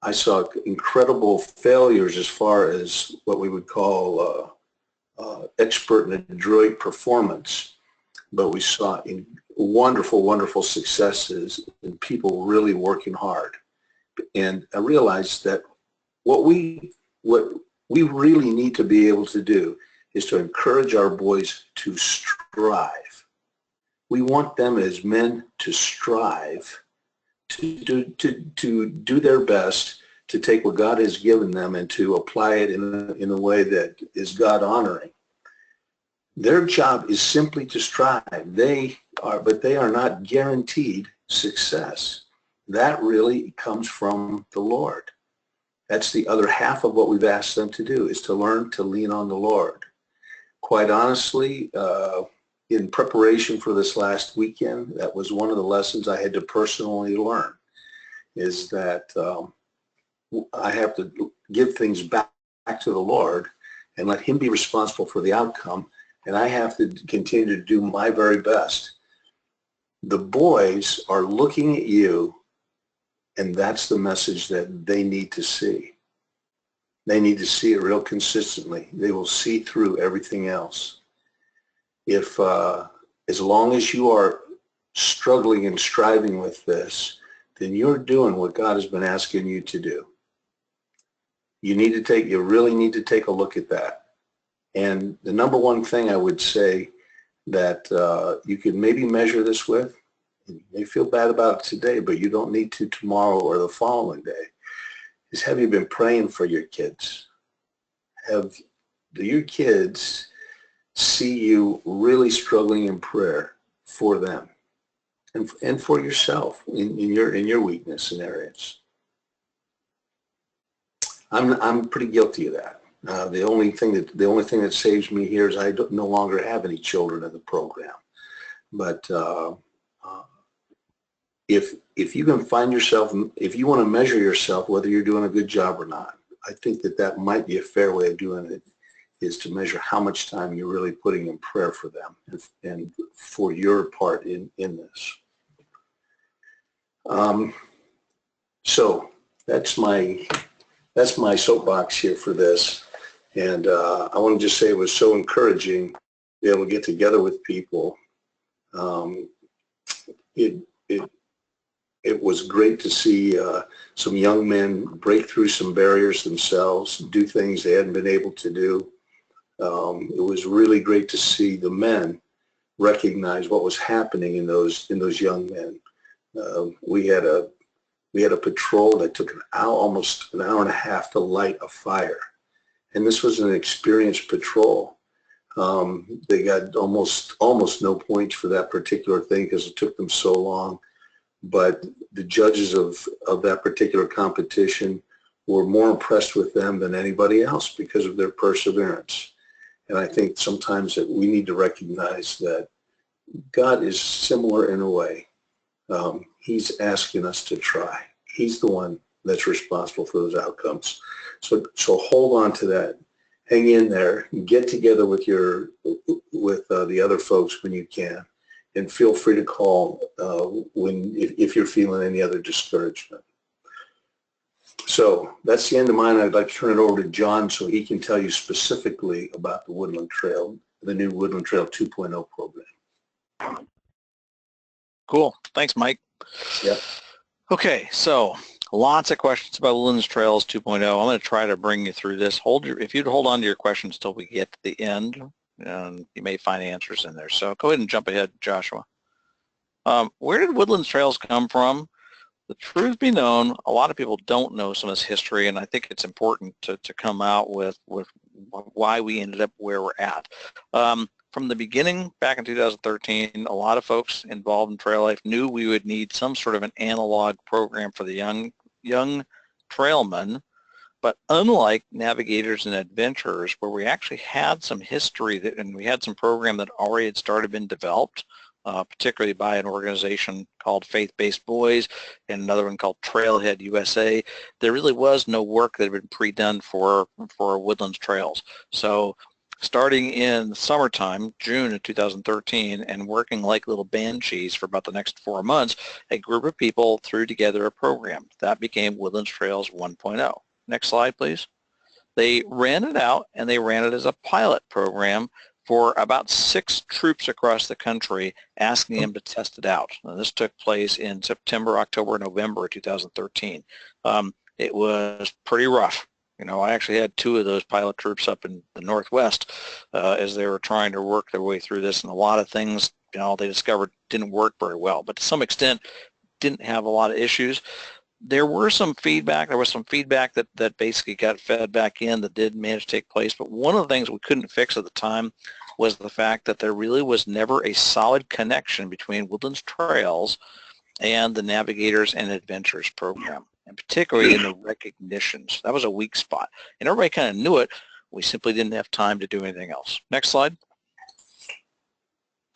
S4: I saw incredible failures as far as what we would call expert and adroit performance, but we saw wonderful, wonderful successes and people really working hard. And I realized that what we really need to be able to do is to encourage our boys to strive. We want them as men to strive, to do their best to take what God has given them and to apply it in a way that is God-honoring. Their job is simply to strive. But they are not guaranteed success. That really comes from the Lord. That's the other half of what we've asked them to do, is to learn to lean on the Lord. Quite honestly, in preparation for this last weekend, that was one of the lessons I had to personally learn, is that I have to give things back to the Lord and let him be responsible for the outcome, and I have to continue to do my very best. The boys are looking at you, and that's the message that they need to see. They need to see it real consistently. They will see through everything else. If, as long as you are struggling and striving with this, then you're doing what God has been asking you to do. You really need to take a look at that. And the number one thing I would say that you could maybe measure this with, you may feel bad about it today, but you don't need to tomorrow or the following day, is, have you been praying for your kids? Do your kids see you really struggling in prayer for them and for yourself in your weakness and areas? I'm pretty guilty of that. The only thing that saves me here is I no longer have any children in the program. But if you can find yourself, if you want to measure yourself whether you're doing a good job or not, I think that might be a fair way of doing it, is to measure how much time you're really putting in prayer for them and for your part in this. So that's my soapbox here for this. And I want to just say it was so encouraging to be able to get together with people. It was great to see some young men break through some barriers themselves, do things they hadn't been able to do. It was really great to see the men recognize what was happening in those young men. We had a patrol that took almost an hour and a half to light a fire, and this was an experienced patrol. They got almost no points for that particular thing because it took them so long. But the judges of that particular competition were more impressed with them than anybody else because of their perseverance. And I think sometimes that we need to recognize that God is similar in a way. He's asking us to try. He's the one that's responsible for those outcomes. So hold on to that. Hang in there. Get together with the other folks when you can, and feel free to call if you're feeling any other discouragement. So that's the end of mine. I'd like to turn it over to John so he can tell you specifically about the Woodland Trail, the new Woodland Trail 2.0 program.
S2: Cool. Thanks, Mike.
S4: Yep.
S2: Okay, so lots of questions about Woodlands Trails 2.0. I'm going to try to bring you through this. If you'd hold on to your questions till we get to the end, and you may find answers in there. So go ahead and jump ahead, Joshua. Where did Woodlands Trails come from? The truth be known, a lot of people don't know some of this history, and I think it's important to come out with why we ended up where we're at. From the beginning, back in 2013, a lot of folks involved in trail life knew we would need some sort of an analog program for the young trailmen. But unlike navigators and adventurers, where we actually had some history and we had some program that already had started been developed, particularly by an organization called Faith-Based Boys and another one called Trailhead USA, there really was no work that had been pre-done for Woodlands Trails. So starting in the summertime, June of 2013, and working like little banshees for about the next 4 months, a group of people threw together a program. That became Woodlands Trails 1.0. Next slide, please. They ran it out, and they ran it as a pilot program for about 6 troops across the country, asking them to test it out. Now, this took place in September, October, November of 2013. It was pretty rough. You know, I actually had 2 of those pilot troops up in the Northwest as they were trying to work their way through this, and a lot of things, you know, they discovered didn't work very well, but to some extent didn't have a lot of issues. There was some feedback that basically got fed back in that did manage to take place, but one of the things we couldn't fix at the time was the fact that there really was never a solid connection between Woodlands Trails and the Navigators and Adventurers program, and particularly in the recognitions. That was a weak spot, and everybody kind of knew it. We simply didn't have time to do anything else. Next slide.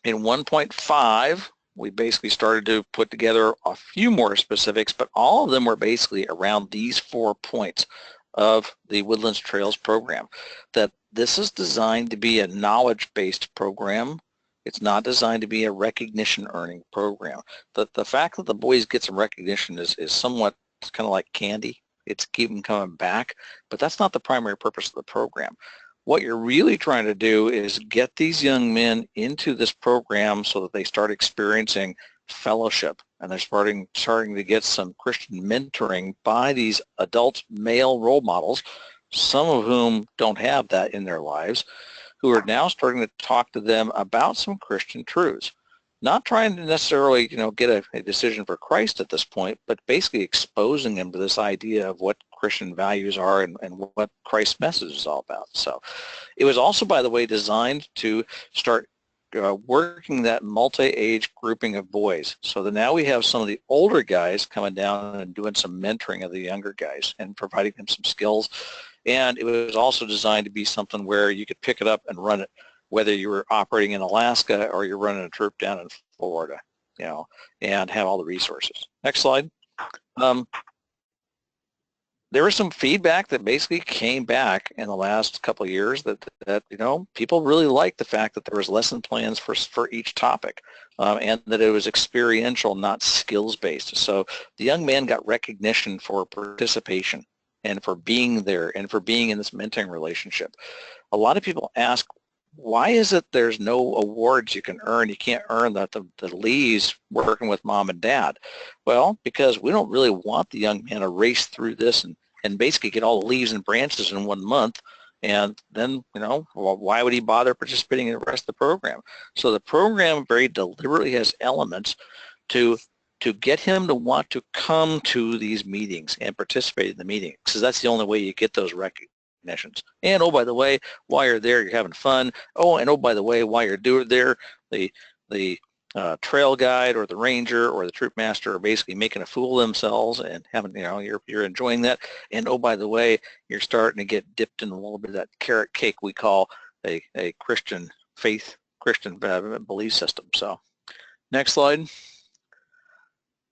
S2: In 1.5, we basically started to put together a few more specifics, but all of them were basically around these 4 points of the Woodlands Trails program. That this is designed to be a knowledge-based program. It's not designed to be a recognition earning program. The fact that the boys get some recognition is somewhat kind of like candy. It's keep them coming back, but that's not the primary purpose of the program. What you're really trying to do is get these young men into this program so that they start experiencing fellowship, and they're starting to get some Christian mentoring by these adult male role models, some of whom don't have that in their lives, who are now starting to talk to them about some Christian truths. Not trying to necessarily, you know, get a decision for Christ at this point, but basically exposing them to this idea of what Christian values are and what Christ's message is all about. So it was also, by the way, designed to start working that multi-age grouping of boys. So that now we have some of the older guys coming down and doing some mentoring of the younger guys and providing them some skills. And it was also designed to be something where you could pick it up and run it, whether you were operating in Alaska or you're running a troop down in Florida, you know, and have all the resources. Next slide. there was some feedback that basically came back in the last couple of years that you know, people really liked the fact that there was lesson plans for each topic, and that it was experiential, not skills based. So the young man got recognition for participation and for being there and for being in this mentoring relationship. A lot of people ask, why is it there's no awards you can earn? You can't earn the leaves working with mom and dad. Well, because we don't really want the young man to race through this and basically get all the leaves and branches in 1 month. And then, you know, well, why would he bother participating in the rest of the program? So the program very deliberately has elements to get him to want to come to these meetings and participate in the meetings, because that's the only way you get those recognitions. And oh, by the way, while you're there, you're having fun. Oh, and oh, by the way, while you're there, the trail guide or the ranger or the troop master are basically making a fool of themselves and having, you know, you're enjoying that. And oh, by the way, you're starting to get dipped in a little bit of that carrot cake we call a Christian faith, Christian belief system. So next slide.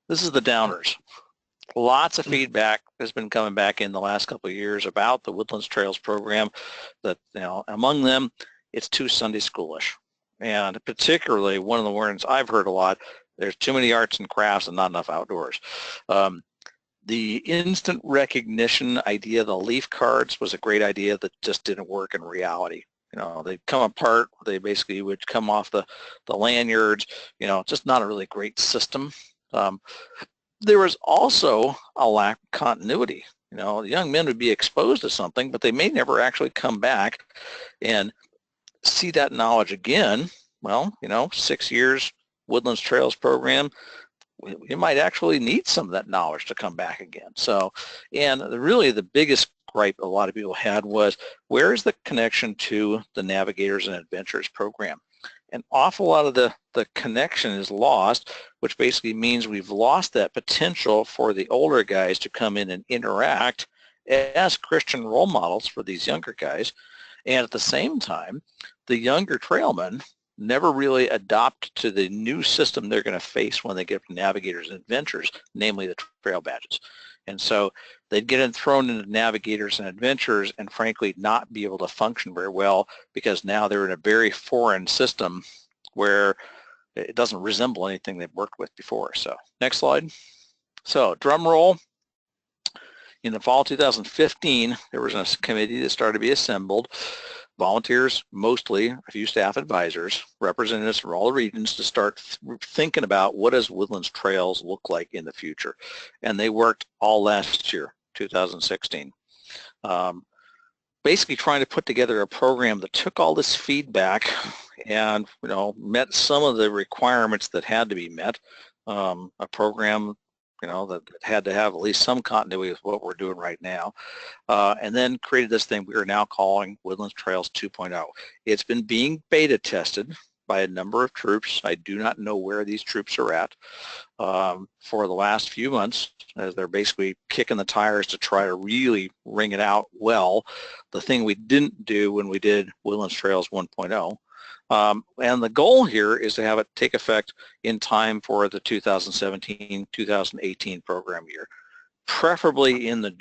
S2: This is the downers. Lots of feedback has been coming back in the last couple of years about the Woodlands Trails program. That, you know, among them, it's too Sunday schoolish, and particularly one of the words I've heard a lot: there's too many arts and crafts and not enough outdoors. The instant recognition idea, the leaf cards, was a great idea that just didn't work in reality. You know, they'd come apart. They basically would come off the lanyards. You know, just not a really great system. There was also a lack of continuity. You know, the young men would be exposed to something, but they may never actually come back and see that knowledge again. Well, you know, 6 years Woodlands Trails program, you might actually need some of that knowledge to come back again. So, and really the biggest gripe a lot of people had was, where is the connection to the Navigators and Adventurers program? An awful lot of the connection is lost, which basically means we've lost that potential for the older guys to come in and interact as Christian role models for these younger guys. And at the same time, the younger trailmen never really adopt to the new system they're going to face when they get from Navigators and Adventurers, namely the trail badges. And so they'd get thrown into Navigators and Adventurers and frankly not be able to function very well, because now they're in a very foreign system where it doesn't resemble anything they've worked with before. So next slide. So drum roll. In the fall 2015, there was a committee that started to be assembled. Volunteers, mostly a few staff advisors, representatives from all the regions, to start thinking about what does Woodlands Trails look like in the future. And they worked all last year, 2016. Basically trying to put together a program that took all this feedback and, you know, met some of the requirements that had to be met. A program, you know, that had to have at least some continuity with what we're doing right now, and then created this thing we are now calling Woodlands Trails 2.0. It's been being beta tested by a number of troops. I do not know where these troops are at for the last few months, as they're basically kicking the tires to try to really wring it out well, the thing we didn't do when we did Woodlands Trails 1.0. And the goal here is to have it take effect in time for the 2017-2018 program year, preferably in the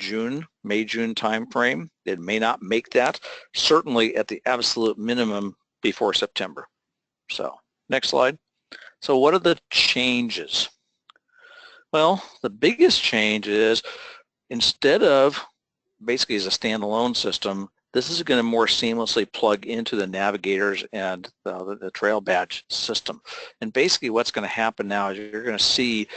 S2: May-June time frame. It may not make that, certainly at the absolute minimum before September. So next slide. So what are the changes? Well, the biggest change is, instead of basically as a standalone system, this is going to more seamlessly plug into the Navigators and the trail badge system. And basically what's going to happen now is you're going to see,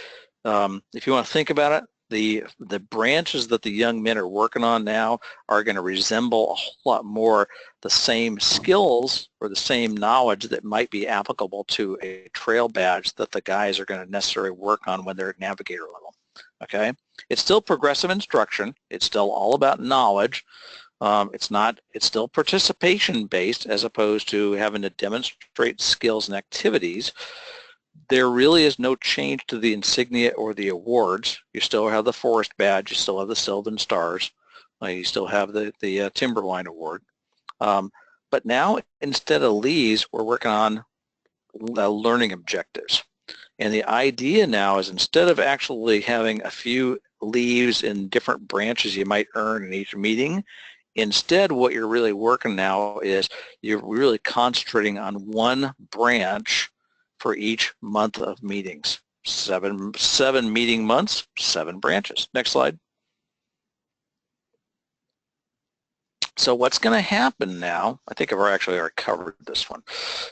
S2: if you want to think about it, the branches that the young men are working on now are going to resemble a whole lot more the same skills or the same knowledge that might be applicable to a trail badge that the guys are going to necessarily work on when they're at Navigator level. Okay, it's still progressive instruction. It's still all about knowledge. It's still participation based as opposed to having to demonstrate skills and activities. There really is no change to the insignia or the awards. You still have the Forest Badge, you still have the Sylvan Stars, you still have the Timberline Award. But now, instead of leaves, we're working on learning objectives. And the idea now is, instead of actually having a few leaves in different branches you might earn in each meeting. Instead, what you're really working now is you're really concentrating on one branch for each month of meetings. Seven meeting months, 7 branches. Next slide. So what's going to happen now, I think I've actually already covered this one,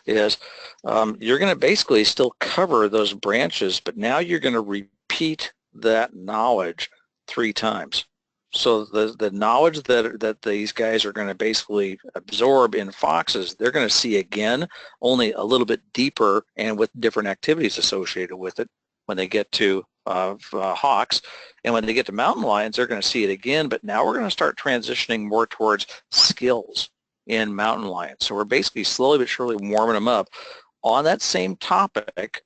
S2: is you're going to basically still cover those branches, but now you're going to repeat that knowledge 3 times. So the knowledge that these guys are going to basically absorb in foxes, they're going to see again, only a little bit deeper and with different activities associated with it when they get to hawks. And when they get to mountain lions, they're going to see it again, but now we're going to start transitioning more towards skills in mountain lions. So we're basically slowly but surely warming them up on that same topic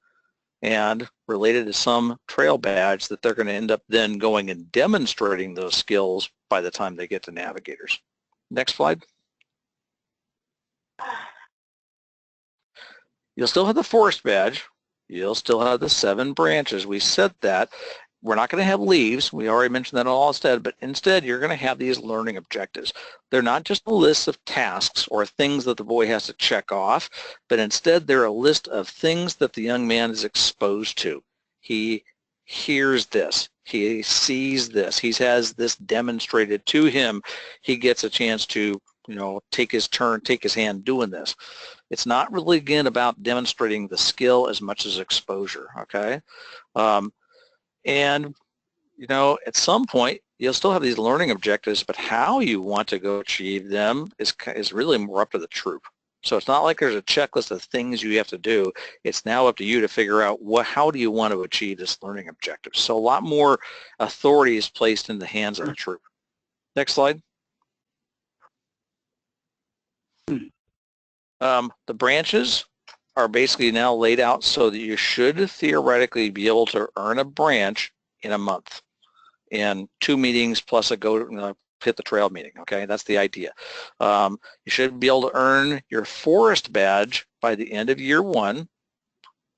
S2: and related to some trail badge that they're going to end up then going and demonstrating those skills by the time they get to navigators. Next slide. You'll still have the forest badge. You'll still have the 7 branches. We said that. We're not going to have leaves. We already mentioned that all instead, but instead you're going to have these learning objectives. They're not just a list of tasks or things that the boy has to check off, but instead they're a list of things that the young man is exposed to. He hears this. He sees this. He has this demonstrated to him. He gets a chance to, take his turn, take his hand doing this. It's not really, again, about demonstrating the skill as much as exposure, okay? And, at some point, you'll still have these learning objectives, but how you want to go achieve them is really more up to the troop. So it's not like there's a checklist of things you have to do. It's now up to you to figure out how do you want to achieve this learning objective. So a lot more authority is placed in the hands of the troop. Next slide. The branches are basically now laid out so that you should theoretically be able to earn a branch in a month in 2 meetings plus a hit the trail meeting, okay? That's the idea. You should be able to earn your forest badge by the end of year 1,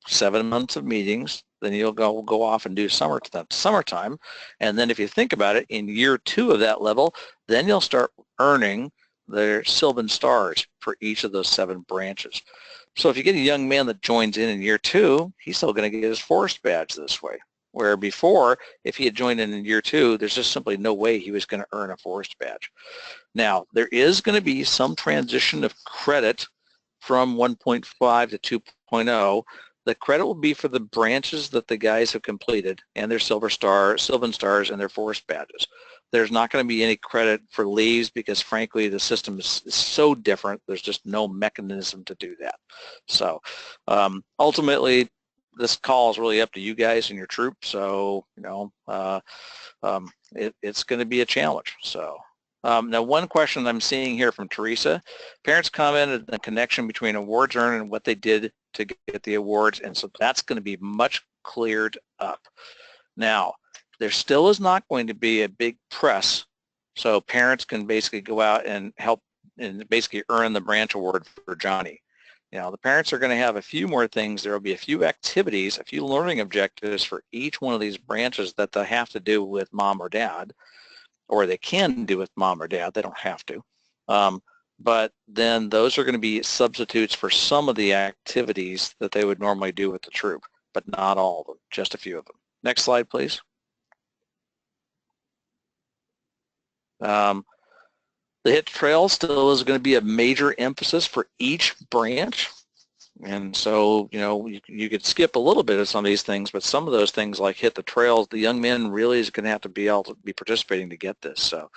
S2: 7 months of meetings. Then you'll go off and do summertime. And then if you think about it, in year 2 of that level, then you'll start earning the Sylvan Stars for each of those 7 branches. So if you get a young man that joins in year 2, he's still going to get his forest badge this way. Where before, if he had joined in year 2, there's just simply no way he was going to earn a forest badge. Now, there is going to be some transition of credit from 1.5 to 2.0. The credit will be for the branches that the guys have completed and their Sylvan Stars and their forest badges. There's not going to be any credit for leaves because, frankly, the system is so different. There's just no mechanism to do that. So ultimately, this call is really up to you guys and your troop. So, it's going to be a challenge. So now one question I'm seeing here from Teresa, parents commented on the connection between awards earned and what they did to get the awards. And so that's going to be much cleared up. Now, there still is not going to be a big press, so parents can basically go out and help and basically earn the branch award for Johnny. The parents are going to have a few more things. There will be a few activities, a few learning objectives for each one of these branches that they have to do with mom or dad, or they can do with mom or dad. They don't have to. But then those are going to be substitutes for some of the activities that they would normally do with the troop, but not all of them, just a few of them. Next slide, please. The hit trail still is going to be a major emphasis for each branch. And so, you could skip a little bit of some of these things, but some of those things like hit the trails, the young man really is going to have to be able to be participating to get this. So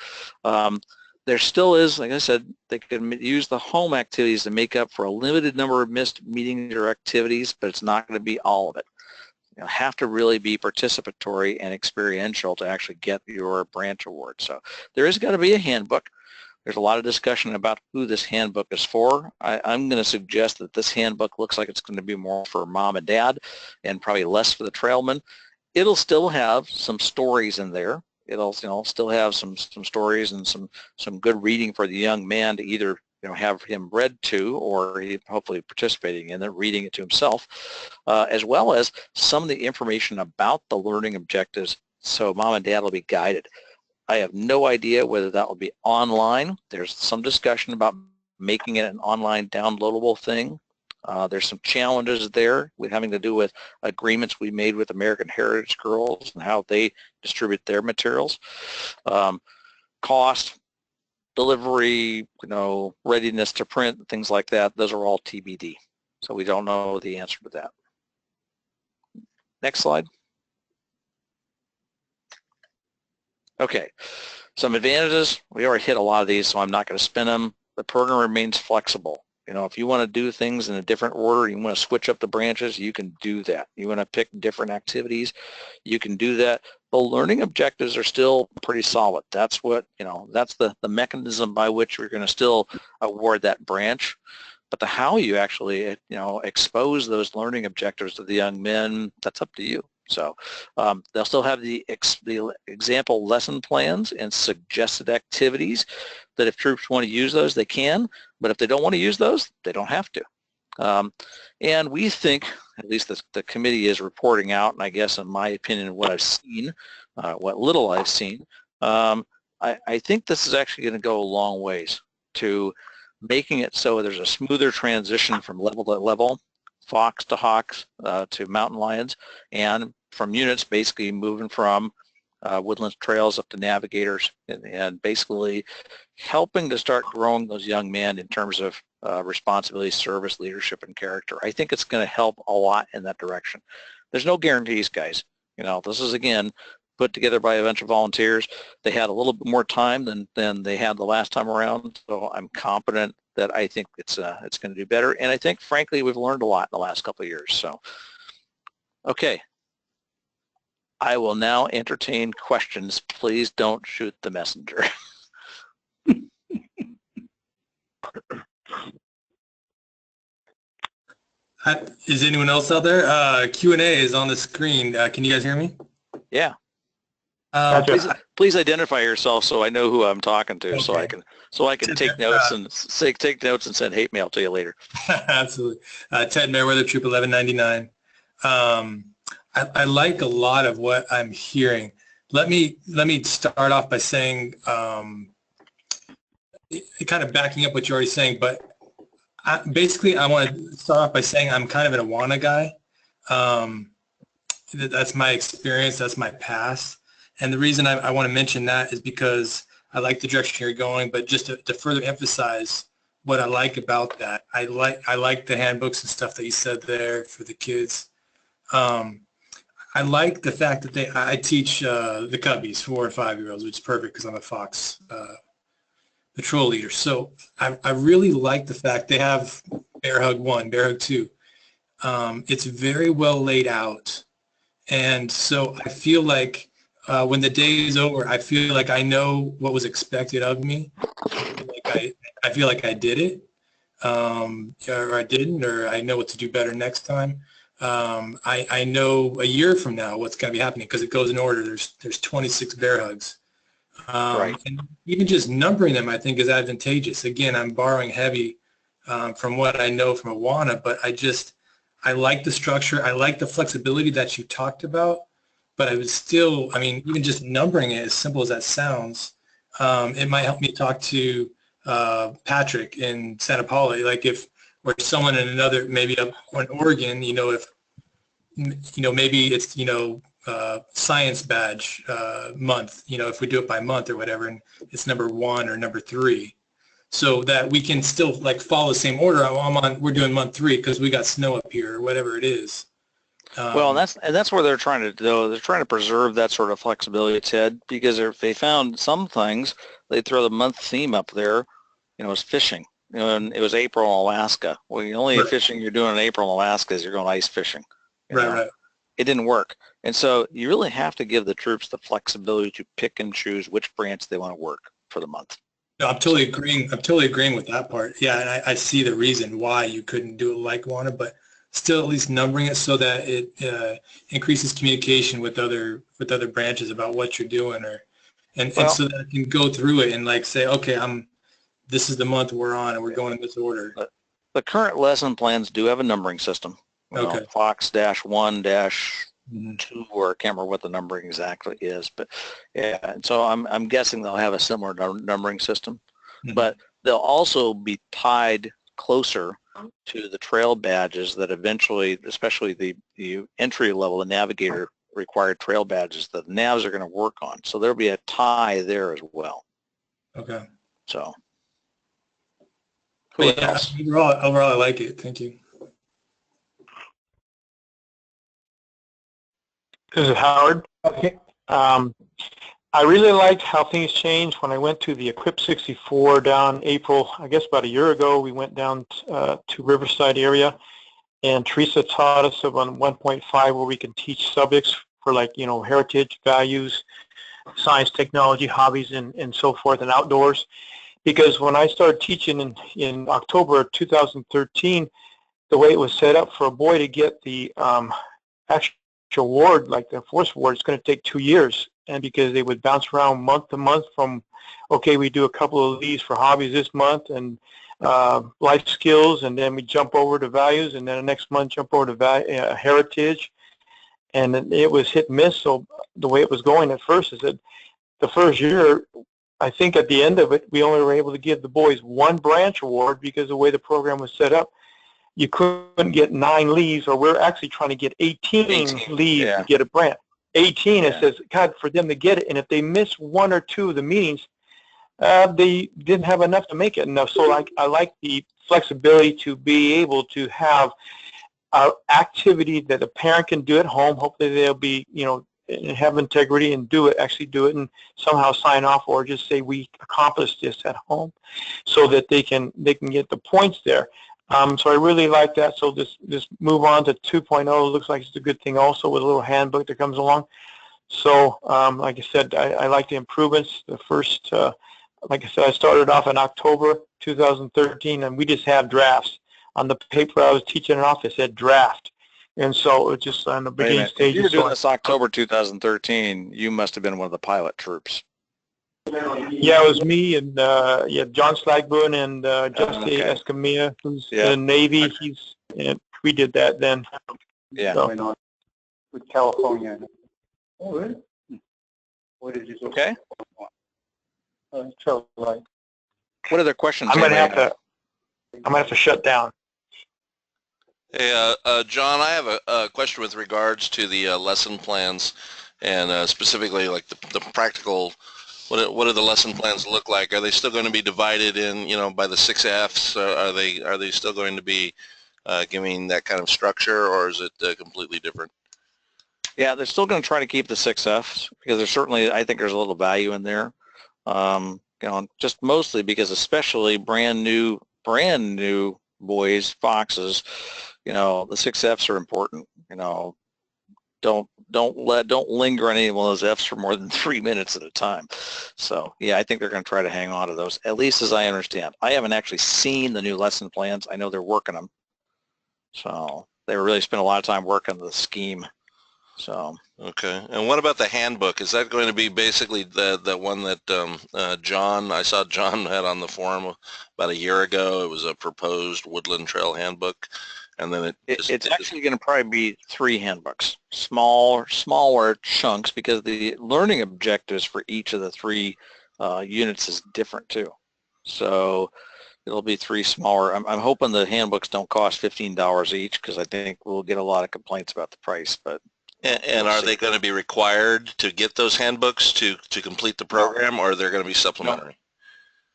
S2: there still is, like I said, they can use the home activities to make up for a limited number of missed meetings or activities, but it's not going to be all of it. Have to really be participatory and experiential to actually get your branch award. So there is going to be a handbook. There's a lot of discussion about who this handbook is for. I'm going to suggest that this handbook looks like it's going to be more for mom and dad and probably less for the trailmen. It'll still have some stories in there. It'll still have some stories and some good reading for the young man to either have him read to, or he hopefully participating in it, reading it to himself, as well as some of the information about the learning objectives so mom and dad will be guided. I have no idea whether that will be online. There's some discussion about making it an online downloadable thing. There's some challenges there with having to do with agreements we made with American Heritage Girls and how they distribute their materials. Cost, delivery, readiness to print, things like that, those are all TBD. So we don't know the answer to that. Next slide. Okay, some advantages. We already hit a lot of these, so I'm not going to spin them. The program remains flexible. If you want to do things in a different order, you want to switch up the branches, you can do that. You want to pick different activities, you can do that. The learning objectives are still pretty solid. That's what, that's the mechanism by which we're going to still award that branch. But the how you actually, expose those learning objectives to the young men, that's up to you. So they'll still have the example lesson plans and suggested activities that if troops want to use those, they can. But if they don't want to use those, they don't have to. And we think, at least the committee is reporting out, and I guess in my opinion, what I've seen, what little I've seen, I think this is actually going to go a long ways to making it so there's a smoother transition from level to level, Fox to Hawks to Mountain Lions, and from units basically moving from Woodlands Trails up to Navigators, and basically helping to start growing those young men in terms of responsibility, service, leadership, and character. I think it's going to help a lot in that direction. There's no guarantees, guys. This is, again, put together by a bunch of volunteers. They had a little bit more time than they had the last time around, so I'm confident that I think it's going to do better. And I think, frankly, we've learned a lot in the last couple of years. So, okay. I will now entertain questions. Please don't shoot the messenger.
S10: Is anyone else out there? Q&A is on the screen. Can you guys hear me?
S2: Yeah. Please identify yourself so I know who I'm talking to, okay. so I can take notes and send hate mail to you later.
S10: Absolutely. Ted Merriweather, Troop 1199. I like a lot of what I'm hearing. Let me start off by saying, kind of backing up what you're already saying, but basically I want to start off by saying I'm kind of an Awana guy. That's my experience. That's my past. And the reason I want to mention that is because I like the direction you're going, but just to further emphasize what I like about that, I like the handbooks and stuff that you said there for the kids. I like the fact that I teach the cubbies, 4 and 5-year-olds, which is perfect because I'm a Fox patrol leader. So I really like the fact they have Bear Hug 1, Bear Hug 2. It's very well laid out. And so I feel like when the day is over, I feel like I know what was expected of me. I feel like I did it, or I didn't, or I know what to do better next time. I know a year from now what's going to be happening because it goes in order. There's 26 bear hugs.
S2: Right.
S10: And even just numbering them, I think, is advantageous. Again, I'm borrowing heavy from what I know from Awana, but I like the structure. I like the flexibility that you talked about. But I would still, even just numbering it, as simple as that sounds, it might help me talk to Patrick in Santa Paula, or someone in another, maybe up in Oregon, if, maybe it's, science badge month, if we do it by month or whatever, and it's number 1 or number 3, so that we can still follow the same order. We're doing month 3 because we got snow up here or whatever it is.
S2: Well, and that's where they're trying to do. They're trying to preserve that sort of flexibility, Ted, because if they found some things, they throw the month theme up there. It was fishing. And it was April in Alaska. Well, the only fishing you're doing in April in Alaska is you're going ice fishing.
S10: Right.
S2: It didn't work, and so you really have to give the troops the flexibility to pick and choose which branch they want to work for the month.
S10: No, I'm totally agreeing. I'm totally agreeing with that part. Yeah, and I see the reason why you couldn't do it like Awana, but still at least numbering it so that it increases communication with other branches about what you're doing, and so that I can go through it and say, okay, this is the month we're on and we're going in this order.
S2: The current lesson plans do have a numbering system.
S10: Okay.
S2: Fox-1- 2, or I can't remember what the numbering exactly is, but yeah. And so I'm guessing they'll have a similar numbering system, but they'll also be tied closer to the trail badges that eventually, especially the entry level, the navigator required trail badges that the navs are going to work on. So there'll be a tie there as well.
S10: Okay.
S2: So.
S10: Who else? Overall, I like it. Thank you.
S14: This is Howard.
S13: Okay.
S14: I really liked how things changed when I went to the Equip 64 down April, I guess about a year ago. We went down to Riverside area, and Teresa taught us on 1.5 where we can teach subjects for, like, you know, heritage, values, science, technology, hobbies, and so forth, and outdoors. Because when I started teaching in October 2013, the way it was set up for a boy to get the actual award, like the Force Award, it's going to take 2 years. And because they would bounce around month to month from, okay, we do a couple of these for hobbies this month and life skills, and then we jump over to values, and then the next month jump over to heritage. And it was hit and miss. So the way it was going at first is that the first year, I think at the end of it, we only were able to give the boys 1 branch award because the way the program was set up. You couldn't get 9 leaves, or we're actually trying to get 18 leaves to get a branch. 18, it says, God, for them to get it, and if they miss 1 or 2 of the meetings, they didn't have enough to make it enough. So I like the flexibility to be able to have an activity that a parent can do at home. Hopefully they'll be, you know, have integrity and actually do it and somehow sign off, or just say we accomplished this at home, so that they can get the points there. So I really like that. So this move on to 2.0 looks like it's a good thing also, with a little handbook that comes along. So like I said, I like the improvements. The first, like I said, I started off in October 2013, and we just have drafts. On the paper I was teaching it off, it said draft. And so it's just on the beginning stages.
S2: You were doing this October 2013. You must have been one of the pilot troops.
S14: Yeah, it was me and John Slagboon and Jesse Escamilla, who's in the Navy. We did that then.
S2: Yeah.
S5: So. With California. Oh, really? What is it?
S2: Okay.
S5: So, like,
S2: what other questions?
S14: I'm gonna have to shut down.
S1: Hey, John, I have a question with regards to the lesson plans, and specifically like the practical. What do the lesson plans look like? Are they still going to be divided in, you know, by the 6 Fs? Are they still going to be giving that kind of structure, or is it completely different?
S2: Yeah, they're still going to try to keep the 6 Fs, because there's certainly, I think there's a little value in there. You know, just mostly because, especially brand new boys, foxes, you know, the 6 Fs are important. You know, don't linger on any one of those Fs for more than 3 minutes at a time. So yeah, I think they're going to try to hang on to those, at least as I understand. I haven't actually seen the new lesson plans. I know they're working them. So they really spent a lot of time working the scheme. So
S1: okay, and what about the handbook? Is that going to be basically the one that John, I saw John had on the forum about a year ago? It was a proposed Woodland Trail handbook, and then
S2: it's actually going to probably be 3 handbooks, smaller chunks, because the learning objectives for each of the 3 units is different too. So it'll be 3 smaller. I'm hoping the handbooks don't cost $15 each, because I think we'll get a lot of complaints about the price, but.
S1: And are they going to be required to get those handbooks to complete the program, or they're going to be supplementary?
S2: No.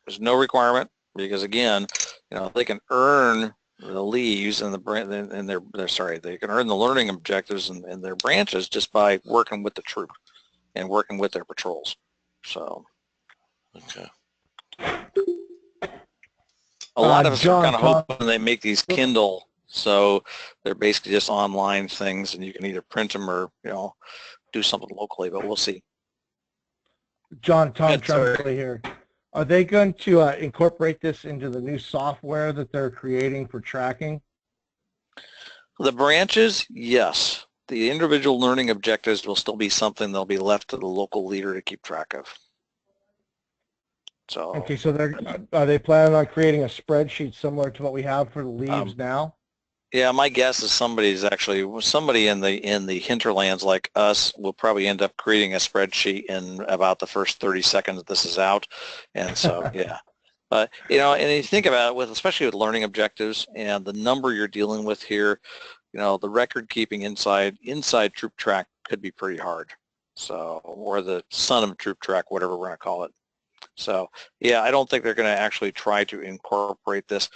S2: There's no requirement, because again, you know, they can earn the leaves and they can earn the learning objectives and their branches just by working with the troop and working with their patrols. So.
S1: Okay.
S2: A lot of us are kind of hoping they make these Kindle. So they're basically just online things, and you can either print them or, you know, do something locally, but we'll see.
S13: Tom Tremblay here. Are they going to incorporate this into the new software that they're creating for tracking?
S2: The branches, yes. The individual learning objectives will still be something that'll be left to the local leader to keep track of. So.
S13: Okay, so are they planning on creating a spreadsheet similar to what we have for the leaves now?
S2: Yeah, my guess is somebody in the hinterlands like us will probably end up creating a spreadsheet in about the first 30 seconds that this is out, and so yeah. You know, and you think about it especially with learning objectives and the number you're dealing with here, you know, the record keeping inside troop track could be pretty hard. So, or the son of troop track, whatever we're going to call it. So, yeah, I don't think they're going to actually try to incorporate this.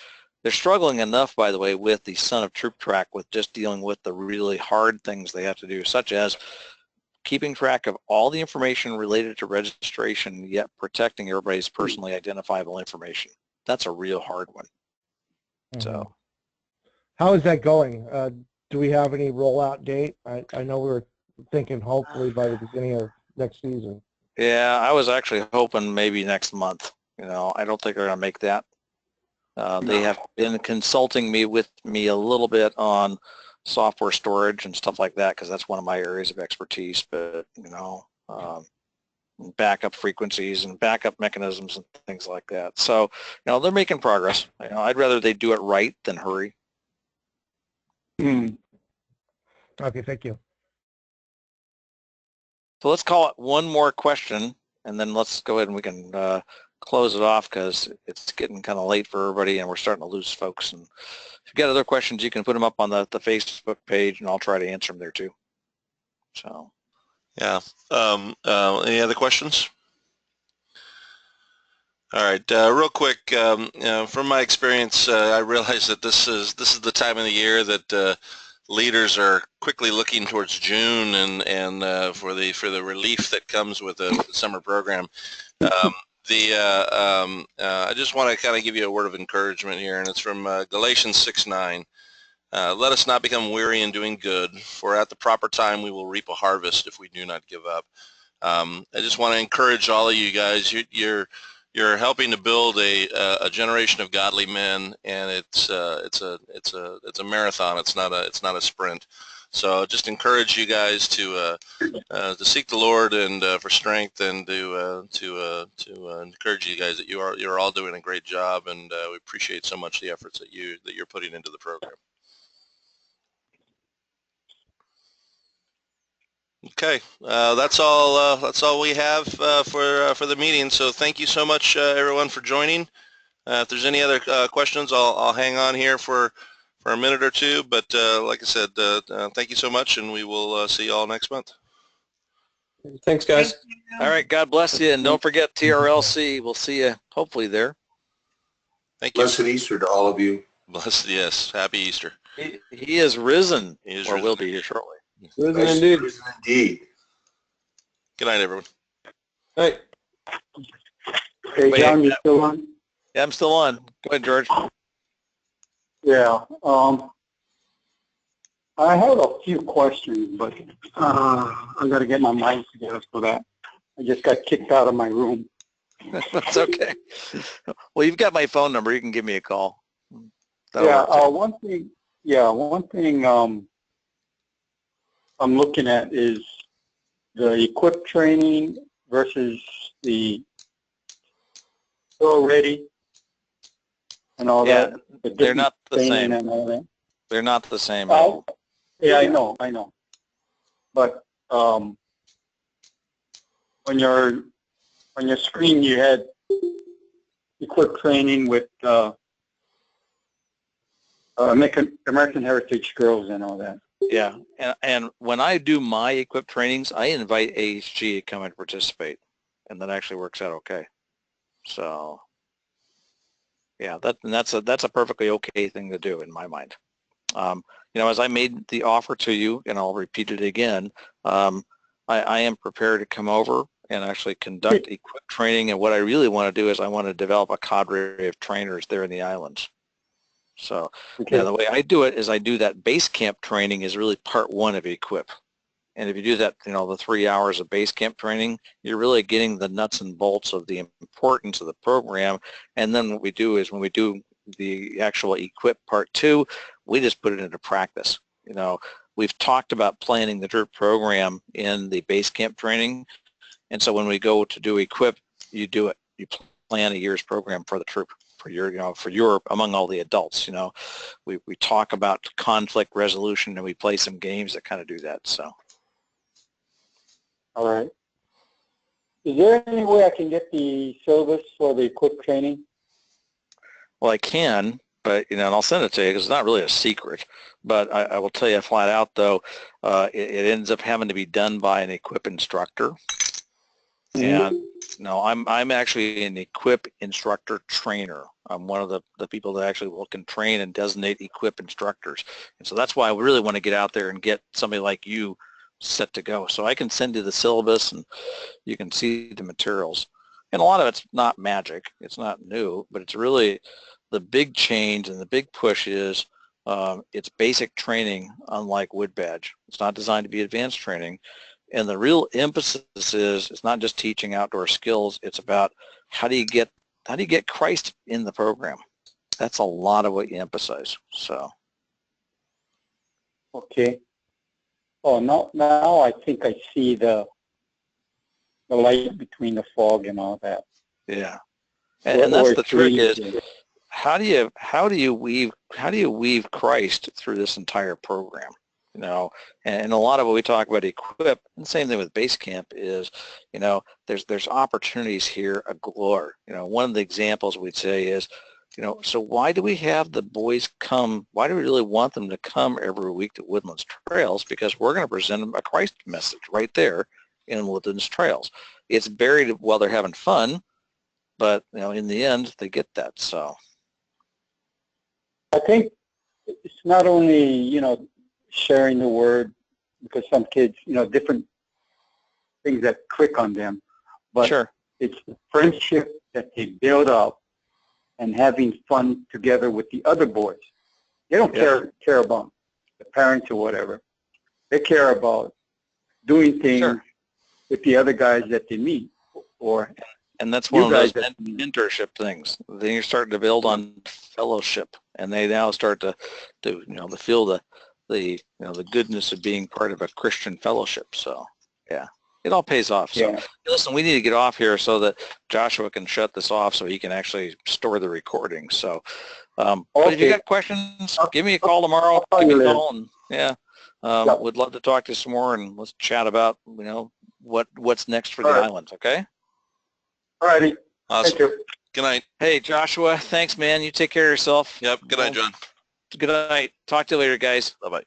S2: They're struggling enough, by the way, with the son of troop track with just dealing with the really hard things they have to do, such as keeping track of all the information related to registration, yet protecting everybody's personally identifiable information. That's a real hard one. So,
S13: how is that going? Do we have any rollout date? I know we were thinking hopefully by the beginning of next season.
S2: yeah, I was actually hoping maybe next month. You know, I don't think they're going to make that. They have been consulting with me a little bit on software storage and stuff like that because that's one of my areas of expertise. But you know, backup frequencies and backup mechanisms and things like that. So you know, they're making progress. You know, I'd rather they do it right than hurry.
S13: Okay, thank you.
S2: So let's call it one more question, and then let's go ahead and we can close it off because it's getting kind of late for everybody and we're starting to lose folks. And if you've got other questions, you can put them up on the Facebook page and I'll try to answer them there too. So,
S1: yeah. Any other questions? All right, real quick. From my experience, I realize that this is the time of the year that leaders are quickly looking towards June and for the relief that comes with the summer program. I just want to kind of give you a word of encouragement here, and it's from Galatians 6:9. Let us not become weary in doing good, for at the proper time we will reap a harvest if we do not give up. I just want to encourage all of you guys. You're helping to build a generation of godly men, and it's a marathon. It's not a sprint. So just encourage you guys to seek the Lord and for strength, and to encourage you guys that you're all doing a great job, and we appreciate so much the efforts that you're putting into the program. Okay, that's all we have for the meeting. So thank you so much, everyone, for joining. If there's any other questions, I'll hang on here for a minute or two. But like I said, thank you so much, and we will see you all next month.
S9: Thanks, guys.
S2: All right, God bless you, and don't forget TRLC. We'll see you hopefully there.
S1: Thank you.
S4: Blessed Easter to all of you.
S1: Blessed, yes. Happy Easter.
S2: He is risen,
S1: He is
S2: or
S1: risen.
S2: will be here shortly.
S9: Risen indeed.
S4: Risen indeed.
S1: Good night, everyone.
S9: Hey.
S5: Hey,
S2: Wait,
S5: John, you still on?
S2: Yeah, I'm still on. Go ahead, George.
S5: Yeah. I have a few questions, but I got to get my mind together for that. I just got kicked out of my room.
S2: That's okay. Well, you've got my phone number. You can give me a call. That'll
S5: Yeah.
S2: work.
S5: One thing I'm looking at is the equip training versus the ready and all
S2: Yeah,
S5: that.
S2: they're not the
S5: training
S2: same.
S5: and all that.
S2: They're not the same at all.
S5: Yeah, I know. But on your screen you had equip training with American Heritage Girls and all that.
S2: Yeah, and when I do my equip trainings, I invite AHG to come and participate, and that actually works out okay. So, yeah, that's a perfectly okay thing to do in my mind. You know, as I made the offer to you, and I'll repeat it again, I am prepared to come over and actually conduct equip training, and what I really want to do is I want to develop a cadre of trainers there in the islands. So
S5: Okay.
S2: yeah, the way I do it is I do that base camp training is really part one of equip. And if you do that, you know, the 3 hours of base camp training, you're really getting the nuts and bolts of the importance of the program. And then what we do is when we do the actual equip part two, we just put it into practice. You know, we've talked about planning the troop program in the base camp training. And so when we go to do equip, you do it. You plan a year's program for the troop for your among all the adults. We talk about conflict resolution and we play some games that kind of do that. So.
S5: All right. Is there any way I can get the syllabus for the equip training?
S2: Well, I can, but and I'll send it to you because it's not really a secret. But I will tell you flat out though, it ends up having to be done by an equip instructor. And no, I'm actually an equip instructor trainer. I'm one of the people that actually can train and designate equip instructors. And so that's why I really want to get out there and get somebody like you set to go. So I can send you the syllabus and you can see the materials. And a lot of it's not magic. It's not new, but it's really the big change and the big push is it's basic training, unlike Wood Badge. It's not designed to be advanced training. And the real emphasis is it's not just teaching outdoor skills. It's about how do you get Christ in the program. That's a lot of what you emphasize. So.
S5: Okay. Oh, now I think I see the light between the fog and all that.
S2: Yeah, and that's the trick is how do you weave Christ through this entire program? And a lot of what we talk about equip, and same thing with base camp is, there's opportunities here galore. One of the examples we'd say is, so why do we have the boys come? Why do we really want them to come every week to Woodlands Trails? Because we're going to present them a Christ message right there in Woodlands Trails. It's buried while they're having fun, but in the end they get that. So
S5: I think it's not only sharing the word, because some kids different things that click on them, but
S2: sure.
S5: It's the friendship that they build up and having fun together with the other boys. They don't care about the parents or whatever. They care about doing things with the other guys that they meet.
S2: And that's one of those mentorship things. Then you're starting to build on fellowship, and they now start to feel the goodness of being part of a Christian fellowship. So yeah. It all pays off. So listen, we need to get off here so that Joshua can shut this off so he can actually store the recording. So but if you got questions, give me a call tomorrow. Give me a call and would love to talk to you some more and let's chat about what's next for the islands, okay?
S5: All righty.
S1: Awesome.
S5: Thank you.
S1: Good night.
S2: Hey Joshua, thanks man. You take care of yourself.
S1: Yep. Good night, John.
S2: Good night. Talk to you later, guys.
S1: Bye-bye.